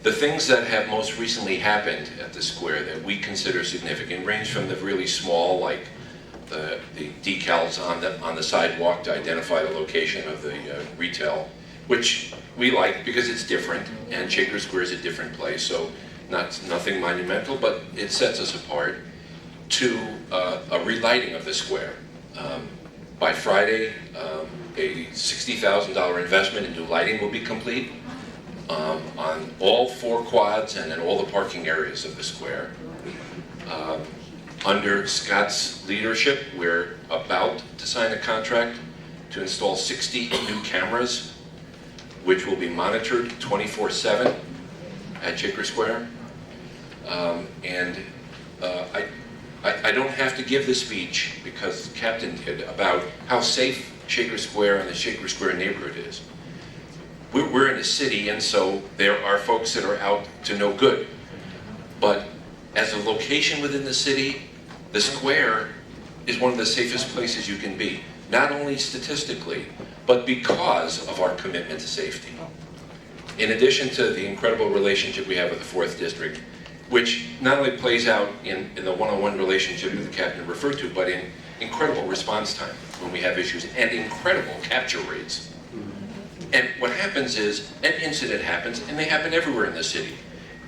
The things that have most recently happened at the square that we consider significant range from the really small, like the decals on the sidewalk to identify the location of the retail, which we like because it's different, and Shaker Square is a different place, so nothing monumental, but it sets us apart, to a relighting of the square. By Friday, a $60,000 investment in new lighting will be complete on all 4 quads and in all the parking areas of the square. Under Scott's leadership, we're about to sign a contract to install 60 new cameras, which will be monitored 24/7 at Shaker Square. I don't have to give the speech, because the captain did, about how safe Shaker Square and the Shaker Square neighborhood is. We're in a city, and so there are folks that are out to no good. But as a location within the city, the square is one of the safest places you can be. Not only statistically, but because of our commitment to safety. In addition to the incredible relationship we have with the 4th District, which not only plays out in the one-on-one relationship that the captain referred to, but in incredible response time when we have issues and incredible capture rates. And what happens is, an incident happens, and they happen everywhere in the city.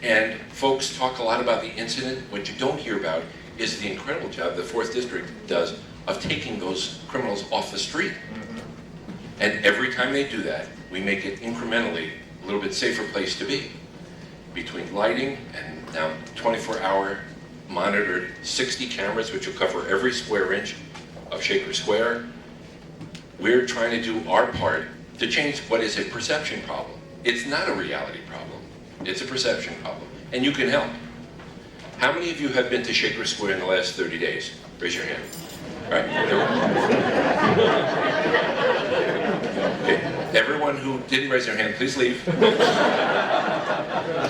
And folks talk a lot about the incident. What you don't hear about is the incredible job the 4th District does of taking those criminals off the street. And every time they do that, we make it incrementally a little bit safer place to be. Between lighting and now 24-hour monitored 60 cameras, which will cover every square inch of Shaker Square, we're trying to do our part to change what is a perception problem. It's not a reality problem. It's a perception problem. And you can help. How many of you have been to Shaker Square in the last 30 days? Raise your hand. All right. Okay. Everyone who didn't raise their hand, please leave.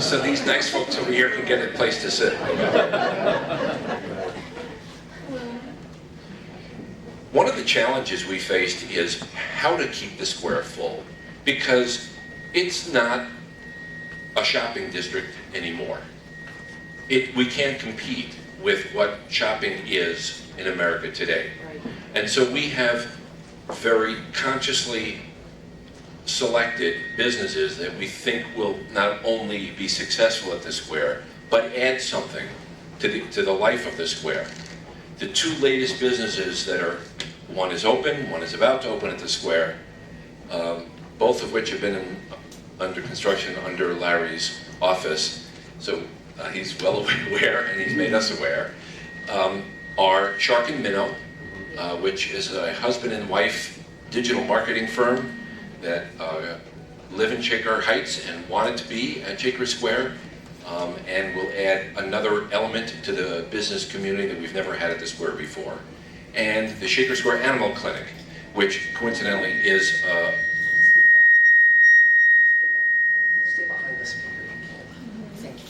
So these nice folks over here can get a place to sit. One of the challenges we faced is how to keep the square full, because it's not a shopping district anymore. We can't compete with what shopping is in America today. And so we have very consciously selected businesses that we think will not only be successful at the square, but add something to the life of the square. The two latest businesses that are, one is open, one is about to open at the square, both of which have been under construction under Larry's office, so he's well aware and he's made us aware, are Shark and Minnow, which is a husband and wife digital marketing firm that live in Shaker Heights and wanted to be at Shaker Square, and will add another element to the business community that we've never had at the square before. And the Shaker Square Animal Clinic, which coincidentally is
Stay behind the speaker. Thank you.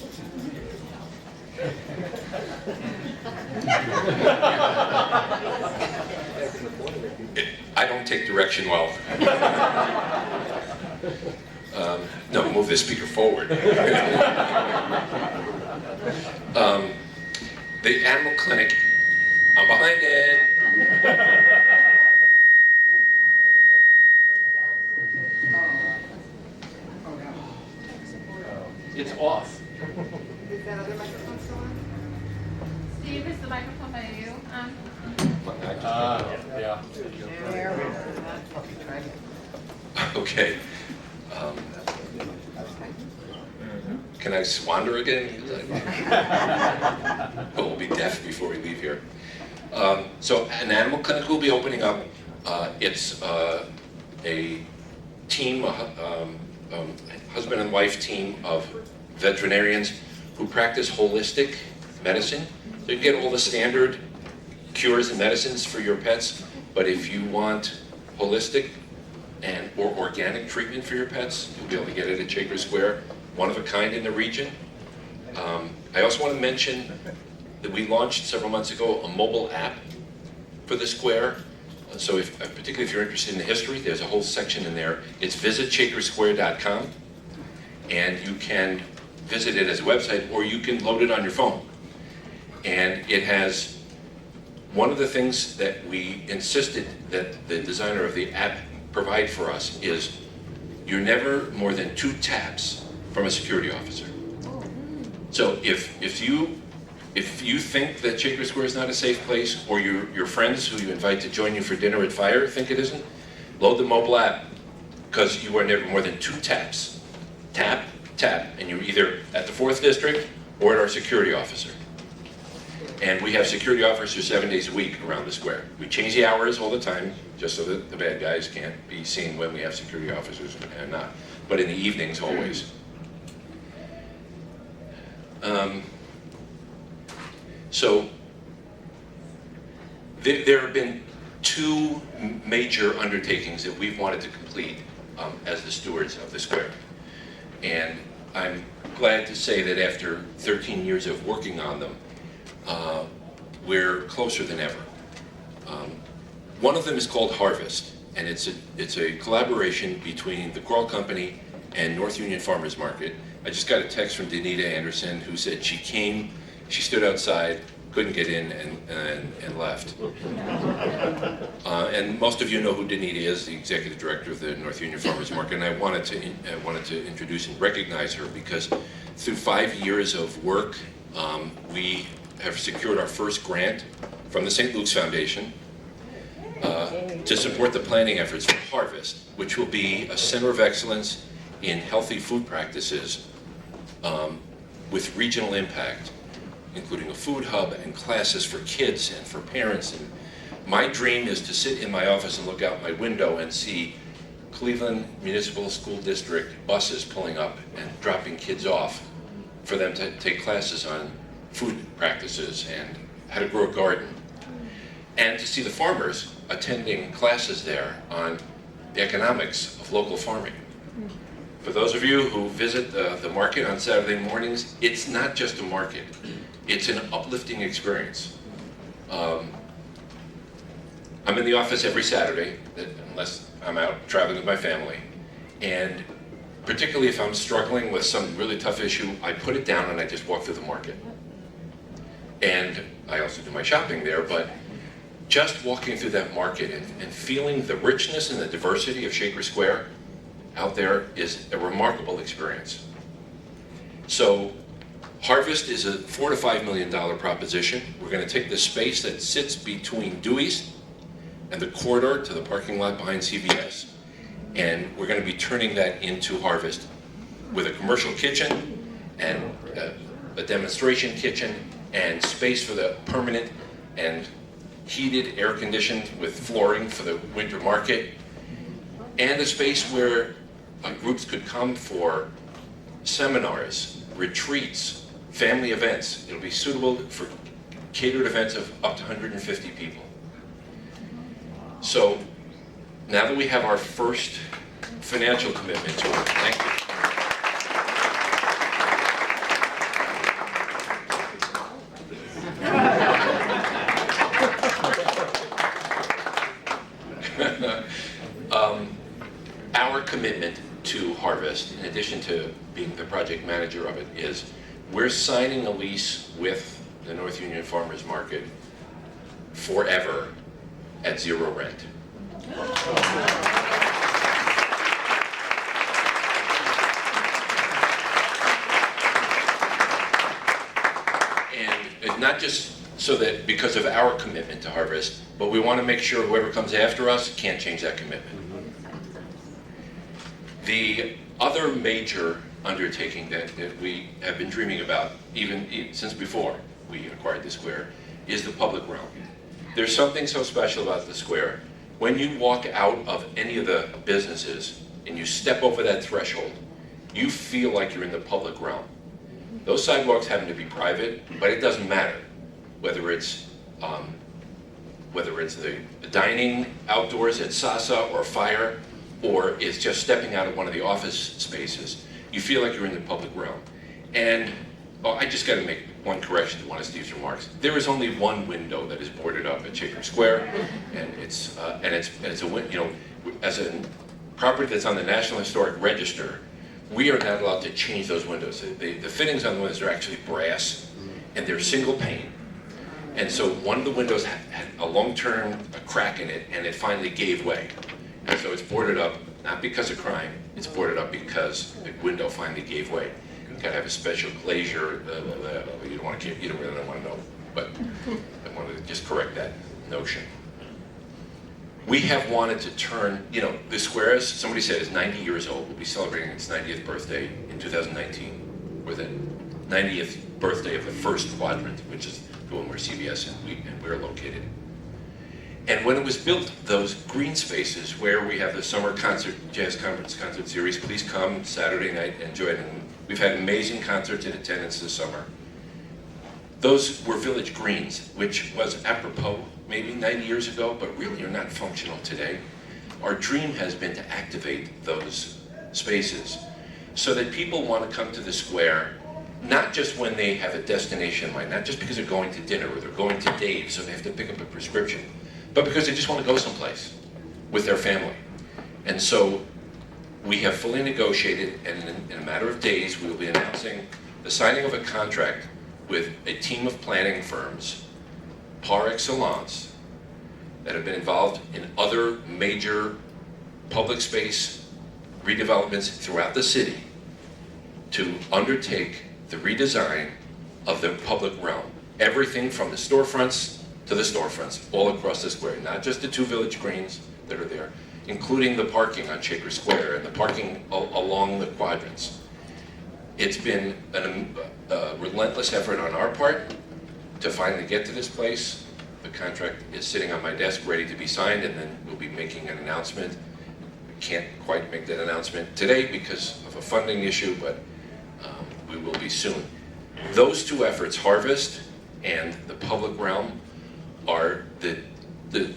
I don't take direction well. No, move the speaker forward. The animal clinic, I'm behind it. It's off.
Is that other microphone still on? Steve, is the microphone by you?
Yeah.
Okay. Can I swander again? Oh, we'll be deaf before we leave here. So an animal clinic will be opening up. It's a team, husband and wife team of veterinarians who practice holistic medicine. So you get all the standard cures and medicines for your pets, but if you want holistic or organic treatment for your pets, you'll be able to get it at Shaker Square, one of a kind in the region. I also want to mention that we launched several months ago a mobile app for the square. So particularly if you're interested in the history, there's a whole section in there. It's visitshakersquare.com, and you can visit it as a website, or you can load it on your phone. And it has one of the things that we insisted that the designer of the app provide for us is you're never more than 2 taps from a security officer. So if you think that Shaker Square is not a safe place, or your friends who you invite to join you for dinner at Fire think it isn't, load the mobile app, because you are never more than 2 taps. Tap, tap, and you're either at the 4th District or at our security officer. And we have security officers 7 days a week around the square. We change the hours all the time, just so that the bad guys can't be seen when we have security officers and not. But in the evenings, always. So there have been 2 major undertakings that we've wanted to complete as the stewards of the square. And I'm glad to say that after 13 years of working on them, we're closer than ever. One of them is called Harvest, and it's a collaboration between the Coral Company and North Union Farmers Market. I just got a text from Danita Anderson, who said she came, she stood outside, couldn't get in, and left. And most of you know who Danita is, the executive director of the North Union Farmers Market, and I wanted to introduce and recognize her because through 5 years of work, we have secured our first grant from the St. Luke's Foundation, to support the planning efforts for Harvest, which will be a center of excellence in healthy food practices with regional impact, including a food hub and classes for kids and for parents. And my dream is to sit in my office and look out my window and see Cleveland Municipal School District buses pulling up and dropping kids off for them to take classes on food practices and how to grow a garden. And to see the farmers attending classes there on the economics of local farming. For those of you who visit the market on Saturday mornings, it's not just a market, it's an uplifting experience. I'm in the office every Saturday, unless I'm out traveling with my family, and particularly if I'm struggling with some really tough issue, I put it down and I just walk through the market. And I also do my shopping there, but just walking through that market and feeling the richness and the diversity of Shaker Square out there is a remarkable experience. So Harvest is a $4 to $5 million proposition. We're going to take the space that sits between Dewey's and the corridor to the parking lot behind CVS, and we're going to be turning that into Harvest with a commercial kitchen and a demonstration kitchen and space for the permanent and heated, air-conditioned with flooring for the winter market, and a space where groups could come for seminars, retreats, family events. It'll be suitable for catered events of up to 150 people. So now that we have our first financial commitment to it, thank you. Our commitment to Harvest, in addition to being the project manager of it, is we're signing a lease with the North Union Farmers Market forever at zero rent. And it's not just so that because of our commitment to Harvest, but we want to make sure whoever comes after us can't change that commitment. The other major undertaking that we have been dreaming about, even since before we acquired the square, is the public realm. There's something so special about the square. When you walk out of any of the businesses and you step over that threshold, you feel like you're in the public realm. Those sidewalks happen to be private, but it doesn't matter whether it's the dining outdoors at Sasa or Fire, or it's just stepping out of one of the office spaces. You feel like you're in the public realm. And I just got to make one correction to one of Steve's remarks. There is only one window that is boarded up at Shaker Square, and it's a as a property that's on the National Historic Register, we are not allowed to change those windows. The fittings on the windows are actually brass, and they're single pane. And so one of the windows had a long-term crack in it, and it finally gave way. And so it's boarded up, not because of crime, it's boarded up because the window finally gave way. You gotta have a special glazier, you don't really want to know, but I wanted to just correct that notion. We have wanted to turn, the square, as somebody said, is 90 years old. We'll be celebrating its 90th birthday in 2019, or the 90th birthday of the first quadrant, which is the one where CVS and we're located. And when it was built, those green spaces where we have the summer jazz concert series, please come Saturday night, enjoy it. And we've had amazing concerts in attendance this summer. Those were village greens, which was apropos maybe 90 years ago, but really are not functional today. Our dream has been to activate those spaces so that people want to come to the square, not just when they have a destination in mind, not just because they're going to dinner or they're going to Dave's, so they have to pick up a prescription, but because they just want to go someplace with their family. And so we have fully negotiated, and in a matter of days, we will be announcing the signing of a contract with a team of planning firms, par excellence, that have been involved in other major public space redevelopments throughout the city to undertake the redesign of the public realm. Everything from the storefronts to the storefronts all across the square, not just the 2 village greens that are there, including the parking on Shaker Square and the parking along the quadrants. It's been a relentless effort on our part to finally get to this place. The contract is sitting on my desk ready to be signed, and then we'll be making an announcement. We can't quite make that announcement today because of a funding issue, but we will be soon. Those 2 efforts, Harvest and the public realm, are the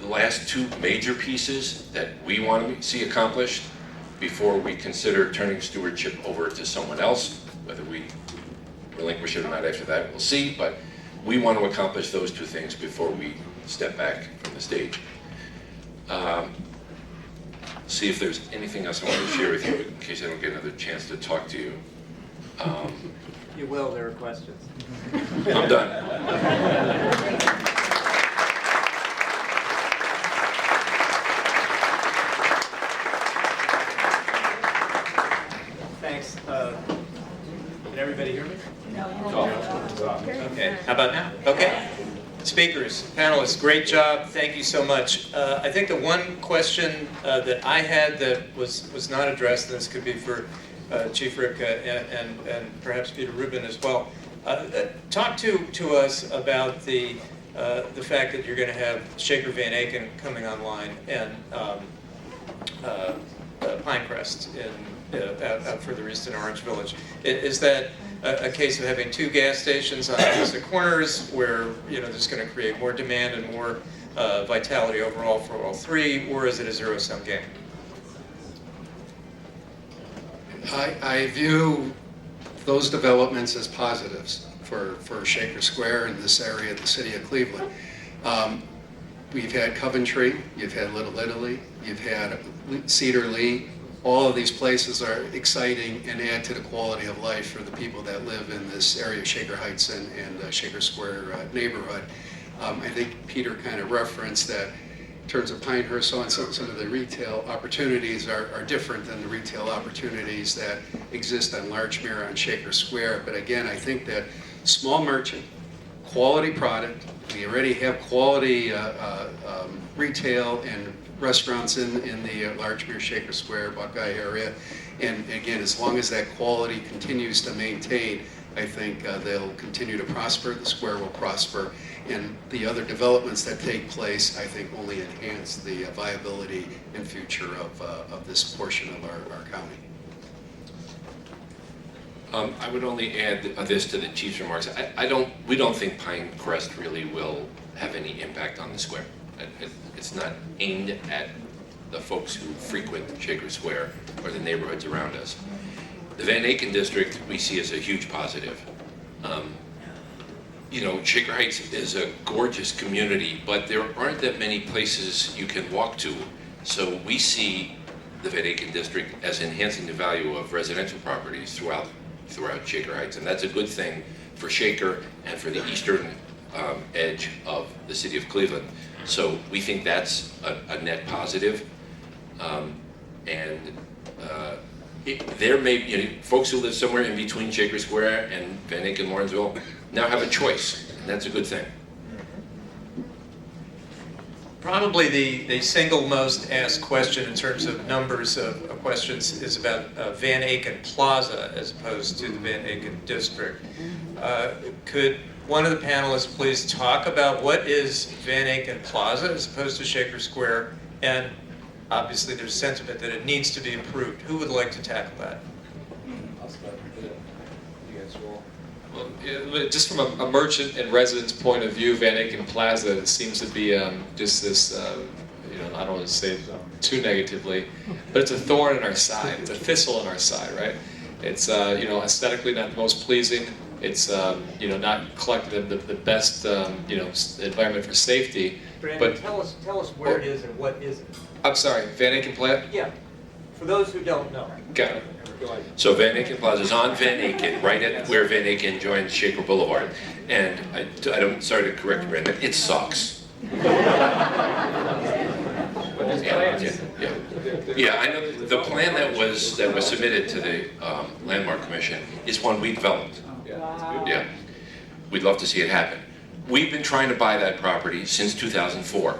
last 2 major pieces that we want to see accomplished before we consider turning stewardship over to someone else. Whether we relinquish it or not after that, we'll see, but we want to accomplish those 2 things before we step back from the stage. See if there's anything else I want to share with you in case I don't get another chance to talk to you.
You will, there are questions.
I'm done.
Thanks. Can everybody hear me?
Okay, how about now? Okay. Speakers, panelists, great job. Thank you so much. I think the one question that I had that was not addressed, and this could be for Chief Rybka and perhaps Peter Rubin as well. Talk to us about the fact that you're going to have Shaker Van Aken coming online and Pinecrest out further east in Orange Village. Is that a case of having 2 gas stations on opposite corners where there's going to create more demand and more vitality overall for all 3, or is it a zero-sum game?
I view those developments as positives for Shaker Square and this area of the city of Cleveland. We've had Coventry, you've had Little Italy, you've had Cedar Lee. All of these places are exciting and add to the quality of life for the people that live in this area of Shaker Heights and Shaker Square neighborhood. I think Peter kind of referenced that in terms of Pinehurst, so on, some of the retail opportunities are different than the retail opportunities that exist on Larchmere on Shaker Square. But again, I think that small merchant, quality product, we already have quality retail and restaurants in the Larchmere, Shaker Square, Buckeye area. And again, as long as that quality continues to maintain, I think they'll continue to prosper, the square will prosper, and the other developments that take place, I think, only enhance the viability and future of this portion of our county.
I would only add this to the Chief's remarks. We don't think Pinecrest really will have any impact on the square. It's not aimed at the folks who frequent Shaker Square or the neighborhoods around us. The Van Aken district we see as a huge positive. Shaker Heights is a gorgeous community, but there aren't that many places you can walk to. So we see the Van Aken district as enhancing the value of residential properties throughout Shaker Heights, and that's a good thing for Shaker and for the eastern edge of the city of Cleveland. So we think that's a net positive, there may be folks who live somewhere in between Shaker Square and Van Aken, Lawrenceville now have a choice, and that's a good thing.
Probably the single most asked question in terms of numbers of questions is about Van Aken Plaza as opposed to the Van Aken district. Could one of the panelists please talk about what is Van Aken Plaza as opposed to Shaker Square? And obviously there's sentiment that it needs to be improved. Who would like to tackle that?
I'll start with it. You guys roll. Well, just from a merchant and resident's point of view, Van Aken Plaza seems to be just this, I don't want to say it too negatively, but it's a thorn in our side. It's a thistle in our side, right? It's, aesthetically not the most pleasing. It's, not collecting the best, environment for safety.
Brandon,
But
tell us where it is and what isn't.
I'm sorry, Van Aken Plaza?
Yeah, for those who don't know.
Got it.
So Van Aken Plaza is on Van Aken, right at where Van Aken joins Shaker Boulevard. And sorry to correct you, Brandon, it sucks. Yeah, I know the plan that was submitted to the Landmark Commission is one we developed. Yeah, we'd love to see it happen. we've been trying to buy that property since 2004,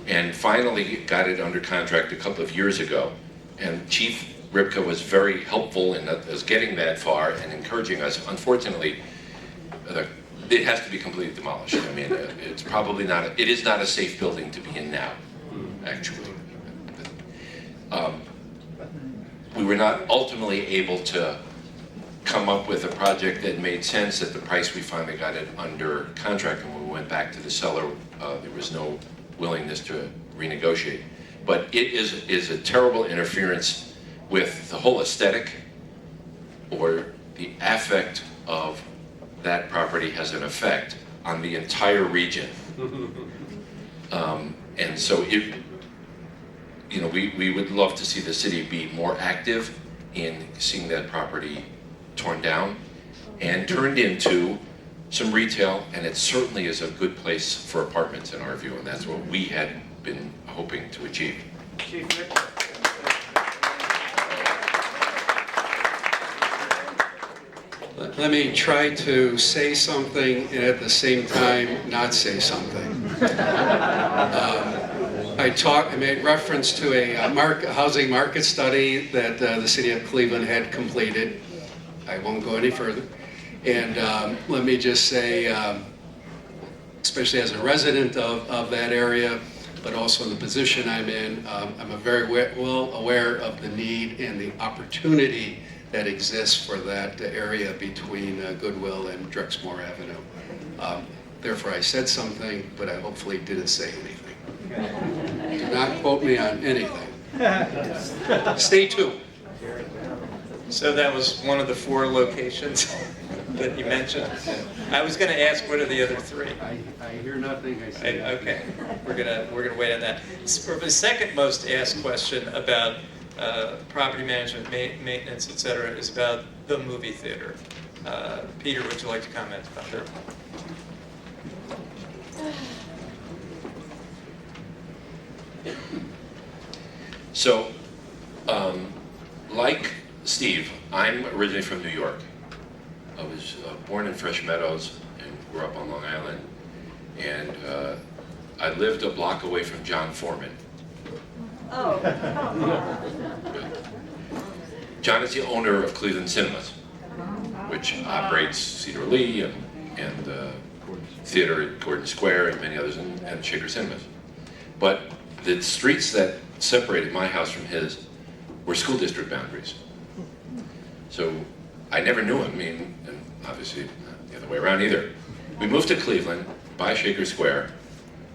and finally got it under contract a couple of years ago. And Chief Rybka was very helpful in us getting that far and encouraging us. Unfortunately, it has to be completely demolished. I mean, it's probably not, it is not a safe building to be in now, actually. We were not ultimately able to come up with a project that made sense at the price we finally got it under contract. And when we went back to the seller, there was no willingness to renegotiate. But it is a terrible interference with the whole aesthetic, or the affect of that property has an effect on the entire region. And so we would love to see the city be more active in seeing that property torn down and turned into some retail, and it certainly is a good place for apartments in our view, and that's what we had been hoping to achieve.
Chief Litt.
Let me try to say something and at the same time not say something. I made reference to a housing market study that the city of Cleveland had completed. I won't go any further. And let me just say, especially as a resident of that area, but also in the position I'm in, I'm very well aware of the need and the opportunity that exists for that area between Goodwill and Drexmoor Avenue. Therefore, I said something, but I hopefully didn't say anything. Do not quote me on anything. Stay tuned.
So that was one of the 4 locations that you mentioned. I was going to ask, what are the other 3?
I hear nothing. I say nothing.
Okay, we're gonna wait on that. For the second most asked question about property management, maintenance, etc., is about the movie theater. Peter, would you like to comment about that?
So, like Steve, I'm originally from New York. I was born in Fresh Meadows and grew up on Long Island. And I lived a block away from John Foreman.
Oh.
John is the owner of Cleveland Cinemas, which operates Cedar Lee and theater at Gordon Square and many others, and Shaker Cinemas. But the streets that separated my house from his were school district boundaries. So I never knew him, I mean, and obviously not the other way around either. We moved to Cleveland, by Shaker Square,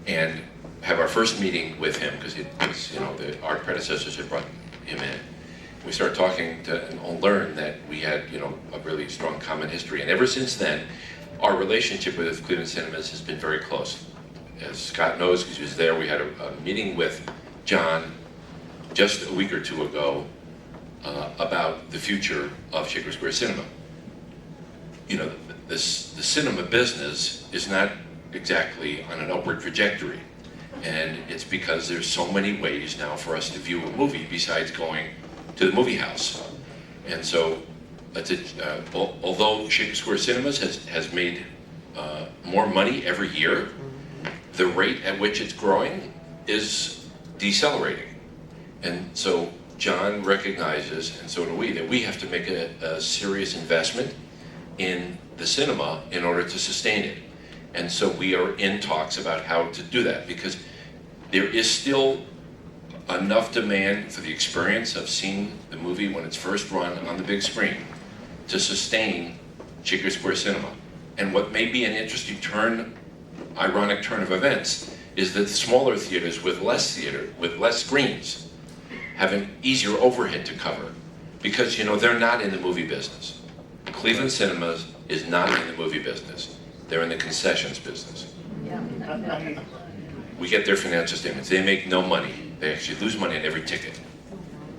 and have our first meeting with him, because it was, our predecessors had brought him in. We started talking and learned that we had, a really strong common history. And ever since then, our relationship with Cleveland Cinemas has been very close. As Scott knows, because he was there, we had a meeting with John just a week or 2 ago about the future of Shaker Square Cinema. The cinema business is not exactly on an upward trajectory. And it's because there's so many ways now for us to view a movie besides going to the movie house. And so, although Shaker Square Cinemas has made more money every year, the rate at which it's growing is decelerating. And so John recognizes, and so do we, that we have to make a serious investment in the cinema in order to sustain it. And so we are in talks about how to do that, because there is still enough demand for the experience of seeing the movie when it's first run on the big screen to sustain Shaker Square Cinema. And what may be an interesting ironic turn of events is that smaller theaters with less screens have an easier overhead to cover, because they're not in the movie business. Cleveland Cinemas is not in the movie business. They're in the concessions business. We get their financial statements. They make no money. They actually lose money on every ticket.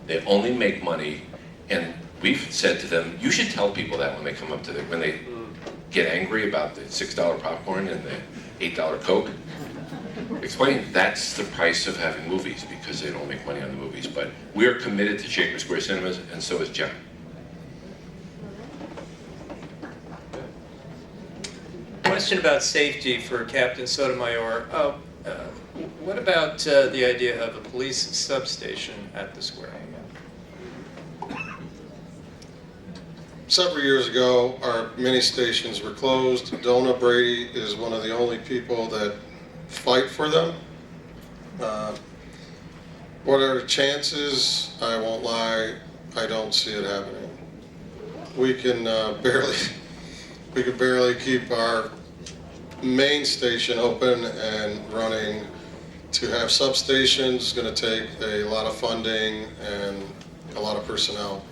They only make money, and we've said to them, you should tell people that when they come up to when they get angry about the $6 popcorn and the $8 Coke. Explain that's the price of having movies, because they don't make money on the movies. But we're committed to Shaker Square Cinemas, and so is John.
question about safety for Captain Sotomayor. What about the idea of a police substation at the square?
Several years ago, our mini stations were closed. Donna Brady is one of the only people that fight for them. What are the chances? I won't lie, I don't see it happening. We can barely keep our main station open and running. To have substations is going to take a lot of funding and a lot of personnel.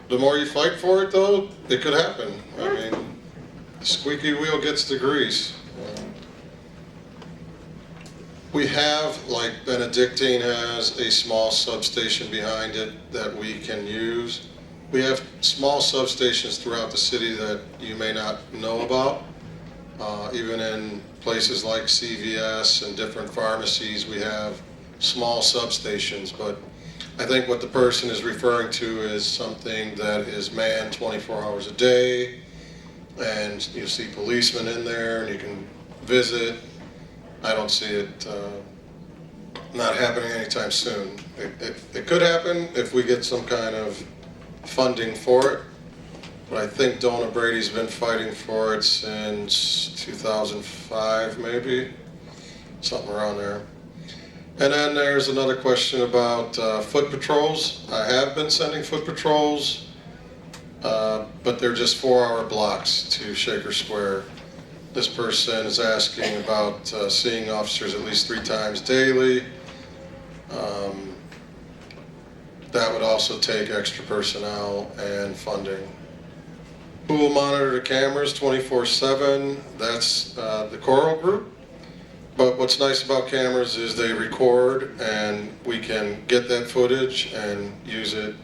The more you fight for it, though, it could happen. I mean, the squeaky wheel gets the grease. We have, like Benedictine has, a small substation behind it that we can use. We have small substations throughout the city that you may not know about. Even in places like CVS and different pharmacies, we have small substations, but I think what the person is referring to is something that is manned 24 hours a day, and you see policemen in there and you can visit. I don't see it not happening anytime soon. It could happen if we get some kind of funding for it, but I think Donna Brady's been fighting for it since 2005, maybe, something around there. And then there's another question about foot patrols. I have been sending foot patrols, but they're just 4-hour blocks to Shaker Square. This person is asking about seeing officers at least 3 times daily. That would also take extra personnel and funding. Who will monitor the cameras 24/7? That's the choral group. But what's nice about cameras is they record and we can get that footage and use it.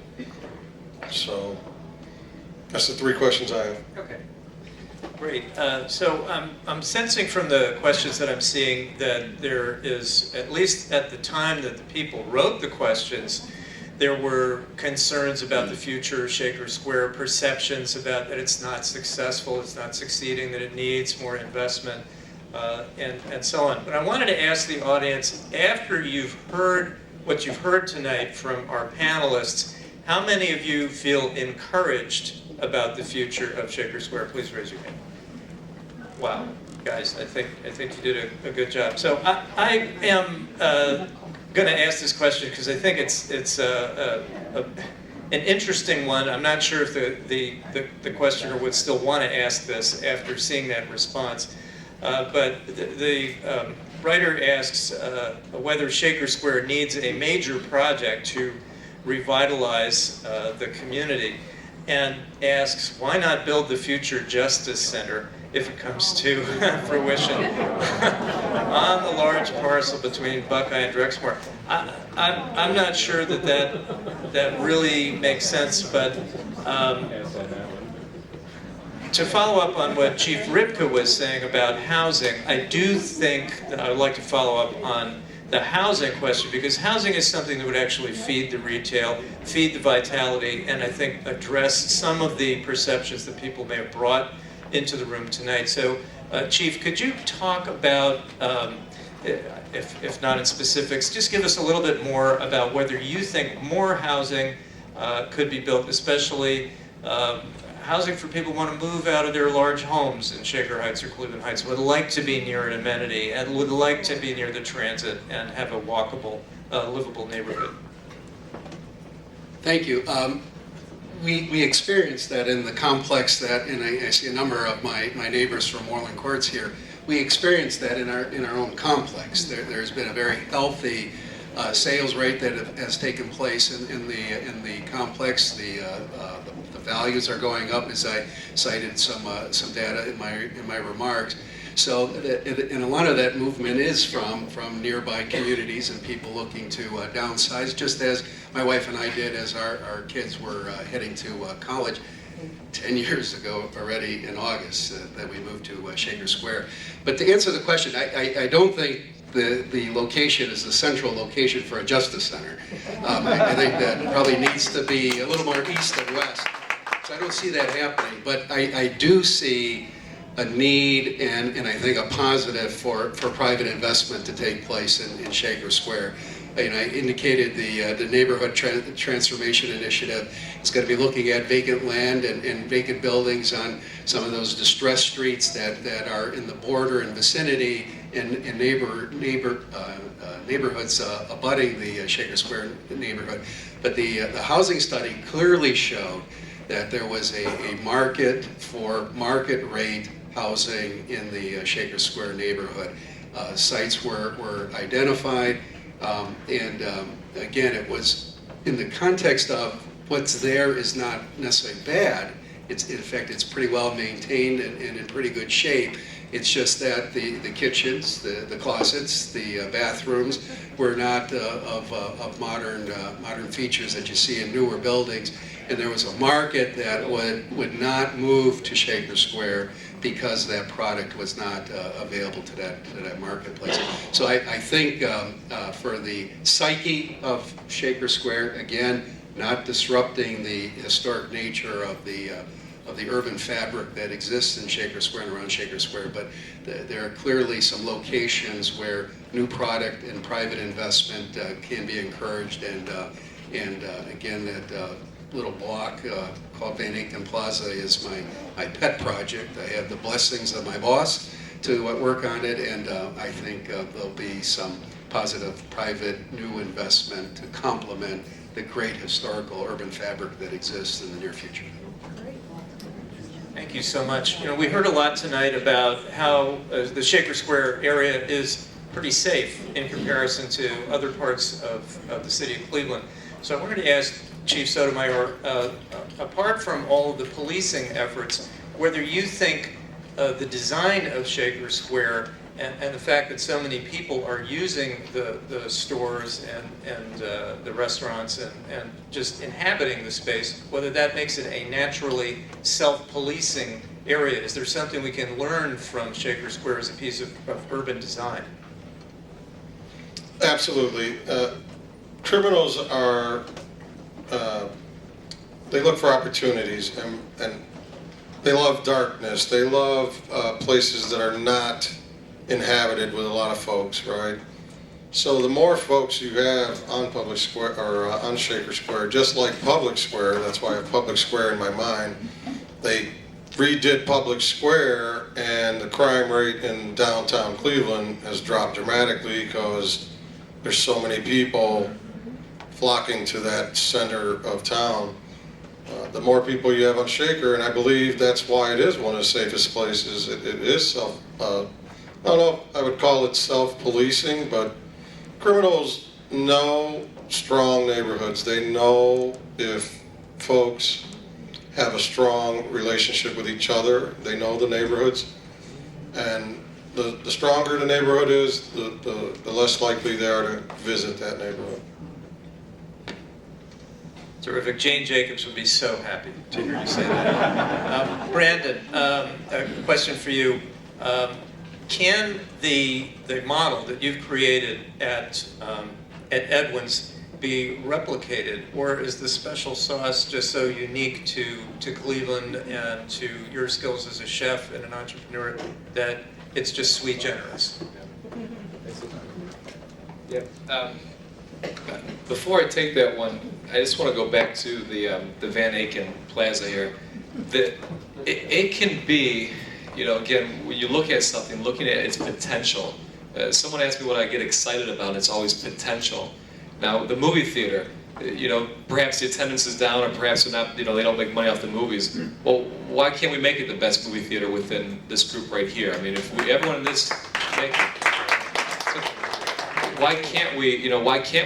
So that's the 3 questions I have.
Okay. Great. So I'm sensing from the questions that I'm seeing that there is, at least at the time that the people wrote the questions, there were concerns about the future of Shaker Square, perceptions about that it's not successful, it's not succeeding, that it needs more investment, and so on. But I wanted to ask the audience, after you've heard what you've heard tonight from our panelists, how many of you feel encouraged about the future of Shaker Square? Please raise your hand. Wow, guys, I think you did a good job. So I am going to ask this question because I think it's an interesting one. I'm not sure if the questioner would still want to ask this after seeing that response. But the writer asks whether Shaker Square needs a major project to revitalize the community, and asks, why not build the future Justice Center if it comes to fruition on the large parcel between Buckeye and Drexmoor? I'm not sure that really makes sense, but to follow up on what Chief Rybka was saying about housing, I do think that I would like to follow up on the housing question, because housing is something that would actually feed the retail, feed the vitality, and I think address some of the perceptions that people may have brought into the room tonight. So, Chief, could you talk about, if not in specifics, just give us a little bit more about whether you think more housing could be built, especially housing for people who want to move out of their large homes in Shaker Heights or Cleveland Heights, would like to be near an amenity and would like to be near the transit and have a walkable, livable neighborhood.
Thank you. We experienced that in the complex that, and I see a number of my neighbors from Moreland Courts here, we experienced that in our own complex. There's been a very healthy sales rate that has taken place in the complex. The values are going up, as I cited some data in my remarks. So, and a lot of that movement is from nearby communities and people looking to downsize, just as my wife and I did as our kids were heading to college 10 years ago already in August that we moved to Shaker Square. But to answer the question, I don't think the location is the central location for a justice center. I think that probably needs to be a little more east and west. So I don't see that happening, but I do see a need and I think a positive for private investment to take place in Shaker Square. You know, I indicated the neighborhood transformation initiative is going to be looking at vacant land and vacant buildings on some of those distressed streets that are in the border and vicinity and neighborhoods abutting the Shaker Square neighborhood. But the housing study clearly showed that there was a market for market rate housing in the Shaker Square neighborhood. Sites were identified, and again, it was in the context of what's there is not necessarily bad. In fact, it's pretty well maintained and in pretty good shape. It's just that the kitchens, the closets, the bathrooms were not of modern features that you see in newer buildings. And there was a market that would not move to Shaker Square because that product was not available to that marketplace. So I think for the psyche of Shaker Square, again, not disrupting the historic nature of the urban fabric that exists in Shaker Square and around Shaker Square, but there are clearly some locations where new product and private investment can be encouraged, and again, that little block called Van Aken Plaza is my pet project. I have the blessings of my boss to work on it, and I think there'll be some positive private new investment to complement the great historical urban fabric that exists in the near future.
Thank you so much. You know, we heard a lot tonight about how the Shaker Square area is pretty safe in comparison to other parts of the city of Cleveland. So I wanted to ask Chief Sotomayor, apart from all of the policing efforts, whether you think the design of Shaker Square and the fact that so many people are using the stores and the restaurants and just inhabiting the space, whether that makes it a naturally self-policing area. Is there something we can learn from Shaker Square as a piece of urban design?
Absolutely. Criminals are, they look for opportunities, and they love darkness. They love places that are not inhabited with a lot of folks, right? So the more folks you have on Public Square or on Shaker Square, just like Public Square, that's why I have Public Square in my mind. They redid Public Square, and the crime rate in downtown Cleveland has dropped dramatically because there's so many people flocking to that center of town. The more people you have on Shaker, and I believe that's why it is one of the safest places. It is I don't know if I would call it self-policing, but criminals know strong neighborhoods. They know if folks have a strong relationship with each other. They know the neighborhoods, and the stronger the neighborhood is, the less likely they are to visit that neighborhood.
Terrific. Jane Jacobs would be so happy to hear you say that. Brandon, a question for you. Can the model that you've created at Edwins be replicated, or is the special sauce just so unique to Cleveland and to your skills as a chef and an entrepreneur that it's just sui generis?
Yeah. Before I take that one, I just want to go back to the Van Aken Plaza here. It can be, you know, again, when you look at something, looking at its potential. Someone asked me what I get excited about, and it's always potential. Now, the movie theater, you know, perhaps the attendance is down, or perhaps they're not, you know, they don't make money off the movies. Well, why can't we make it the best movie theater within this group right here? I mean, if everyone in this make why can't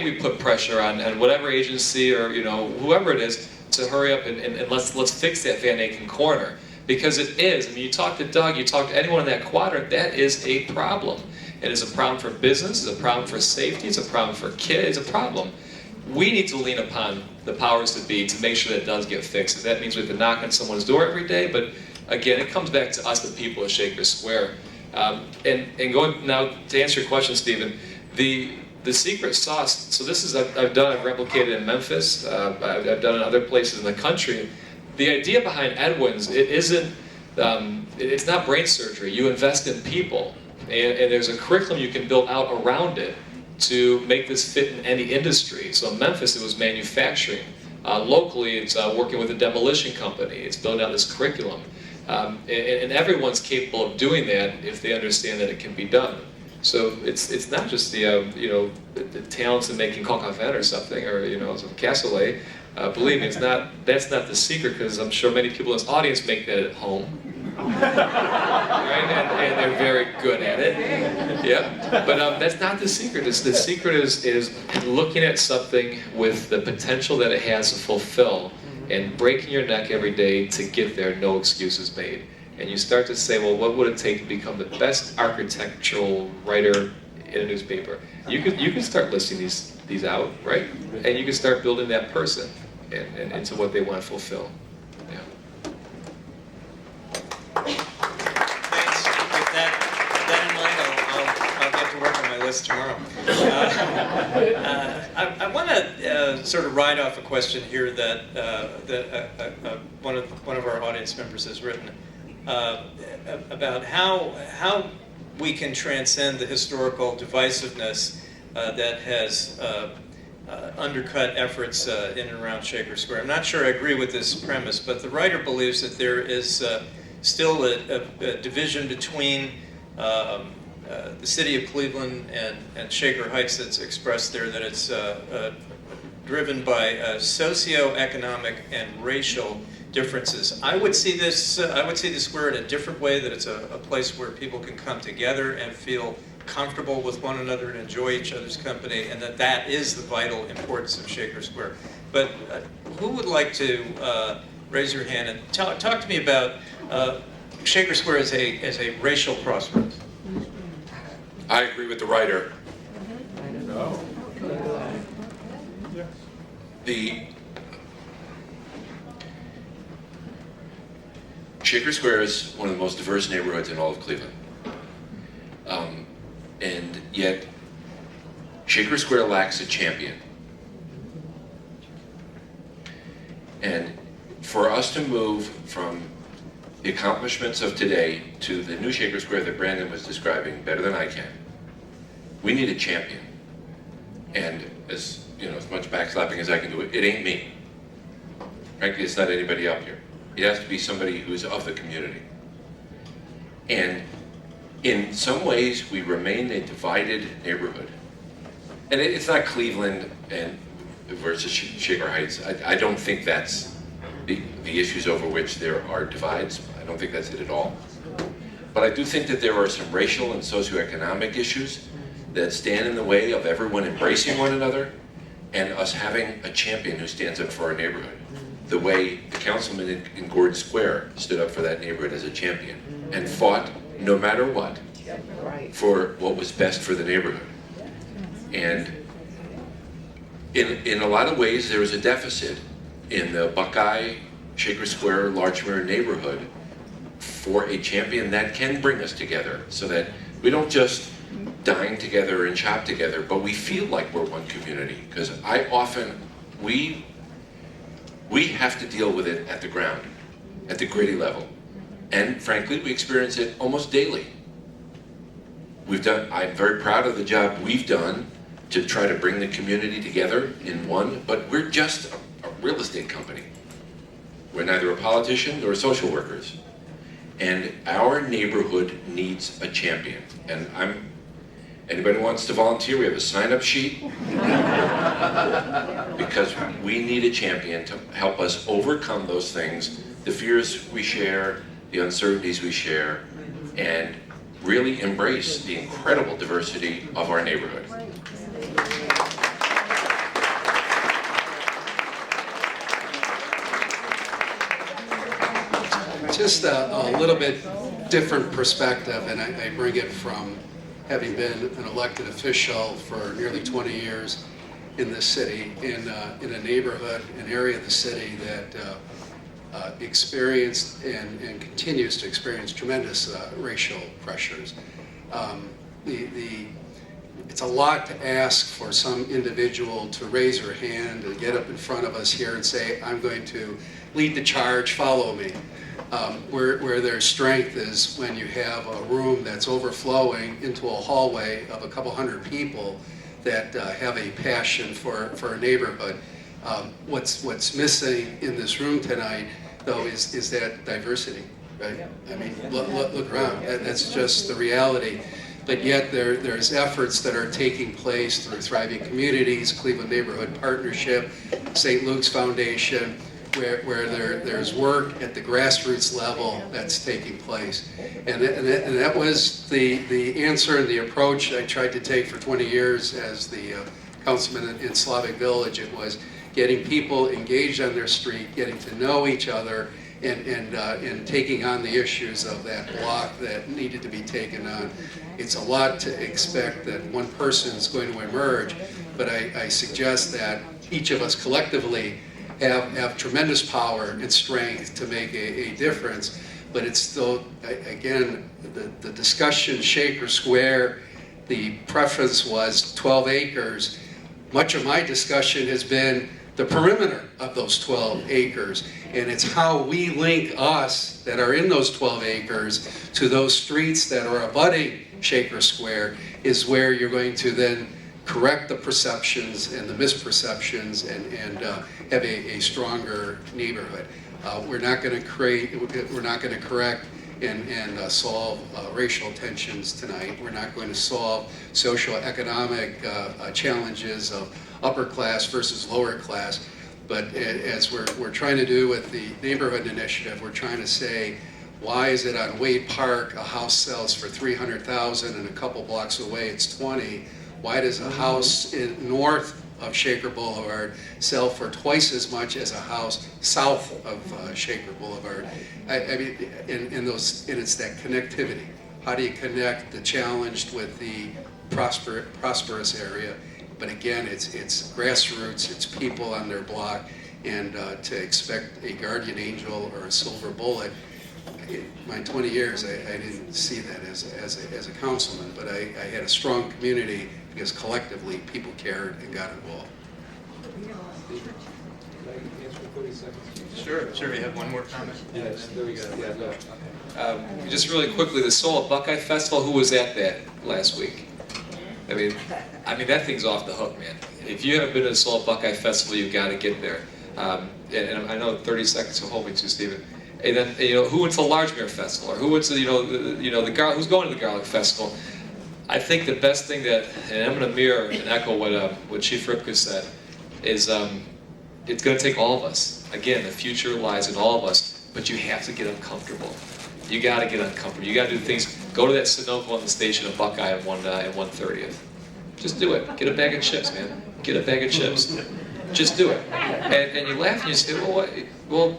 we put pressure on whatever agency or, you know, whoever it is to hurry up and let's fix that Van Aken corner? Because it is. I mean, you talk to Doug, you talk to anyone in that quadrant, that is a problem. It is a problem for business, it's a problem for safety, it's a problem for kids, it's a problem. We need to lean upon the powers that be to make sure that does get fixed. If that means we have to knock on someone's door every day, but again, it comes back to us, the people of Shaker Square. And going now to answer your question, Stephen, the secret sauce, so this is, I've replicated in Memphis, I've done in other places in the country. the idea behind Edwins, it isn't, it's not brain surgery. You invest in people, and there's a curriculum you can build out around it to make this fit in any industry. So in Memphis, it was manufacturing. Locally, it's working with a demolition company. It's building out this curriculum. And everyone's capable of doing that if they understand that it can be done. So it's not just the the talents in making coq au vin or something, or some cassoulet. Believe me, that's not the secret, because I'm sure many people in this audience make that at home, right? And they're very good at it. Yeah, but that's not the secret. The secret is looking at something with the potential that it has to fulfill, and breaking your neck every day to get there, no excuses made. And you start to say, well, what would it take to become the best architectural writer in a newspaper? You can start listing these out, right? And you can start building that person and into what they want to fulfill. Yeah.
Thanks. With that in mind, I'll get to work on my list tomorrow. I want to sort of ride off a question here that one of our audience members has written about how we can transcend the historical divisiveness that has undercut efforts in and around Shaker Square. I'm not sure I agree with this premise, but the writer believes that there is still a division between the city of Cleveland and Shaker Heights that's expressed there, that it's driven by socioeconomic and racial differences. I would see the square in a different way, that it's a place where people can come together and feel comfortable with one another and enjoy each other's company, and that is the vital importance of Shaker Square. But who would like to raise your hand and talk to me about Shaker Square as a racial crossroads?
I agree with the writer. The Shaker Square is one of the most diverse neighborhoods in all of Cleveland. And yet, Shaker Square lacks a champion. And for us to move from the accomplishments of today to the new Shaker Square that Brandon was describing better than I can, we need a champion. And as much backslapping as I can do, it ain't me. Frankly, it's not anybody up here. It has to be somebody who's of the community. And in some ways, we remain a divided neighborhood. And it's not Cleveland and versus Shaker Heights. I don't think that's the issues over which there are divides. I don't think that's it at all. But I do think that there are some racial and socioeconomic issues that stand in the way of everyone embracing one another and us having a champion who stands up for our neighborhood. The way the councilman in Gordon Square stood up for that neighborhood as a champion and fought no matter what for what was best for the neighborhood. And in a lot of ways, there is a deficit in the Buckeye, Shaker Square, Larchmere neighborhood for a champion that can bring us together, so that we don't just dine together and shop together, but we feel like we're one community. Because we have to deal with it at the ground, at the gritty level. And frankly, we experience it almost daily. I'm very proud of the job we've done to try to bring the community together in one, but we're just a real estate company. We're neither a politician nor social workers. And our neighborhood needs a champion. And anybody who wants to volunteer, we have a sign-up sheet. Because we need a champion to help us overcome those things, the fears we share, the uncertainties we share, and really embrace the incredible diversity of our neighborhood.
Just a little bit different perspective, and I bring it from having been an elected official for nearly 20 years in this city, in a neighborhood, an area of the city that experienced and continues to experience tremendous racial pressures. The it's a lot to ask for some individual to raise her hand and get up in front of us here and say, I'm going to lead the charge, follow me. Where their strength is when you have a room that's overflowing into a hallway of a couple hundred people that have a passion for a neighborhood. What's missing in this room tonight, though, is that diversity, right? I mean, look around. That's just the reality. But yet there's efforts that are taking place through Thriving Communities, Cleveland Neighborhood Partnership, St. Luke's Foundation, where there's work at the grassroots level that's taking place. And that was the answer and the approach I tried to take for 20 years as the councilman in Slavic Village. It was getting people engaged on their street, getting to know each other, and taking on the issues of that block that needed to be taken on. It's a lot to expect that one person is going to emerge, but I suggest that each of us collectively have tremendous power and strength to make a difference. But it's still, again, the discussion, Shaker Square, the preference was 12 acres. Much of my discussion has been the perimeter of those 12 acres. And it's how we link us that are in those 12 acres to those streets that are abutting Shaker Square is where you're going to then correct the perceptions and the misperceptions and have a stronger neighborhood. We're not going to correct and solve racial tensions tonight. We're not going to solve socioeconomic challenges of upper class versus lower class. But as we're trying to do with the neighborhood initiative, we're trying to say, why is it on Wade Park a house sells for $300,000 and a couple blocks away it's 20? Why does a house north of Shaker Boulevard sell for twice as much as a house south of Shaker Boulevard? I mean, and it's that connectivity. How do you connect the challenged with the prosperous area? But again, it's grassroots, it's people on their block, and to expect a guardian angel or a silver bullet. In my 20 years, I didn't see that as a councilman, but I had a strong community because collectively people cared and got involved.
Sure. We have one more comment.
Yes, there we go. Just really quickly, the Soul of Buckeye Festival, who was at that last week? I mean, that thing's off the hook, man. If you haven't been to the Soul of Buckeye Festival, you've got to get there. And I know 30 seconds will hold me to, Steven. And then, who went to the Largemere Festival, or who went to, who's going to the Garlic Festival? I think the best thing that, and I'm going to mirror and echo what Chief Rybka said, is it's going to take all of us. Again, the future lies in all of us, but you have to get uncomfortable. You got to get uncomfortable. You got to do things. Go to that Sunoco on the station of Buckeye at 130th. Just do it. Get a bag of chips, man. Get a bag of chips. Just do it. And you laugh and you say, well,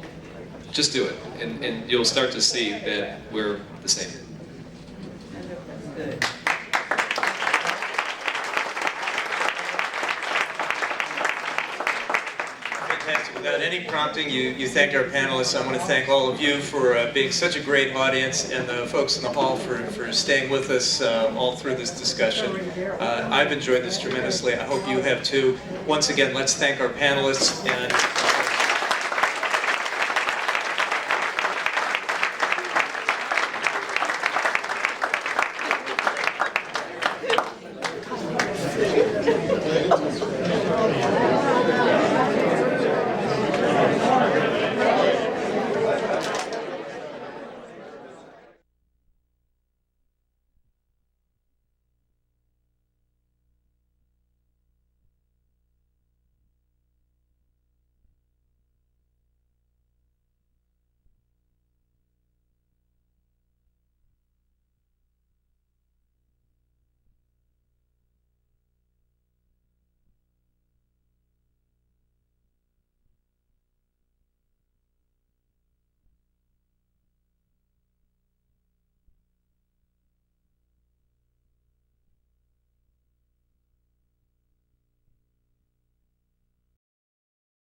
just do it. And you'll start to see that we're the same.
Fantastic. Without any prompting, you thanked our panelists. I want to thank all of you for being such a great audience, and the folks in the hall for staying with us all through this discussion. I've enjoyed this tremendously. I hope you have too. Once again, let's thank our panelists. And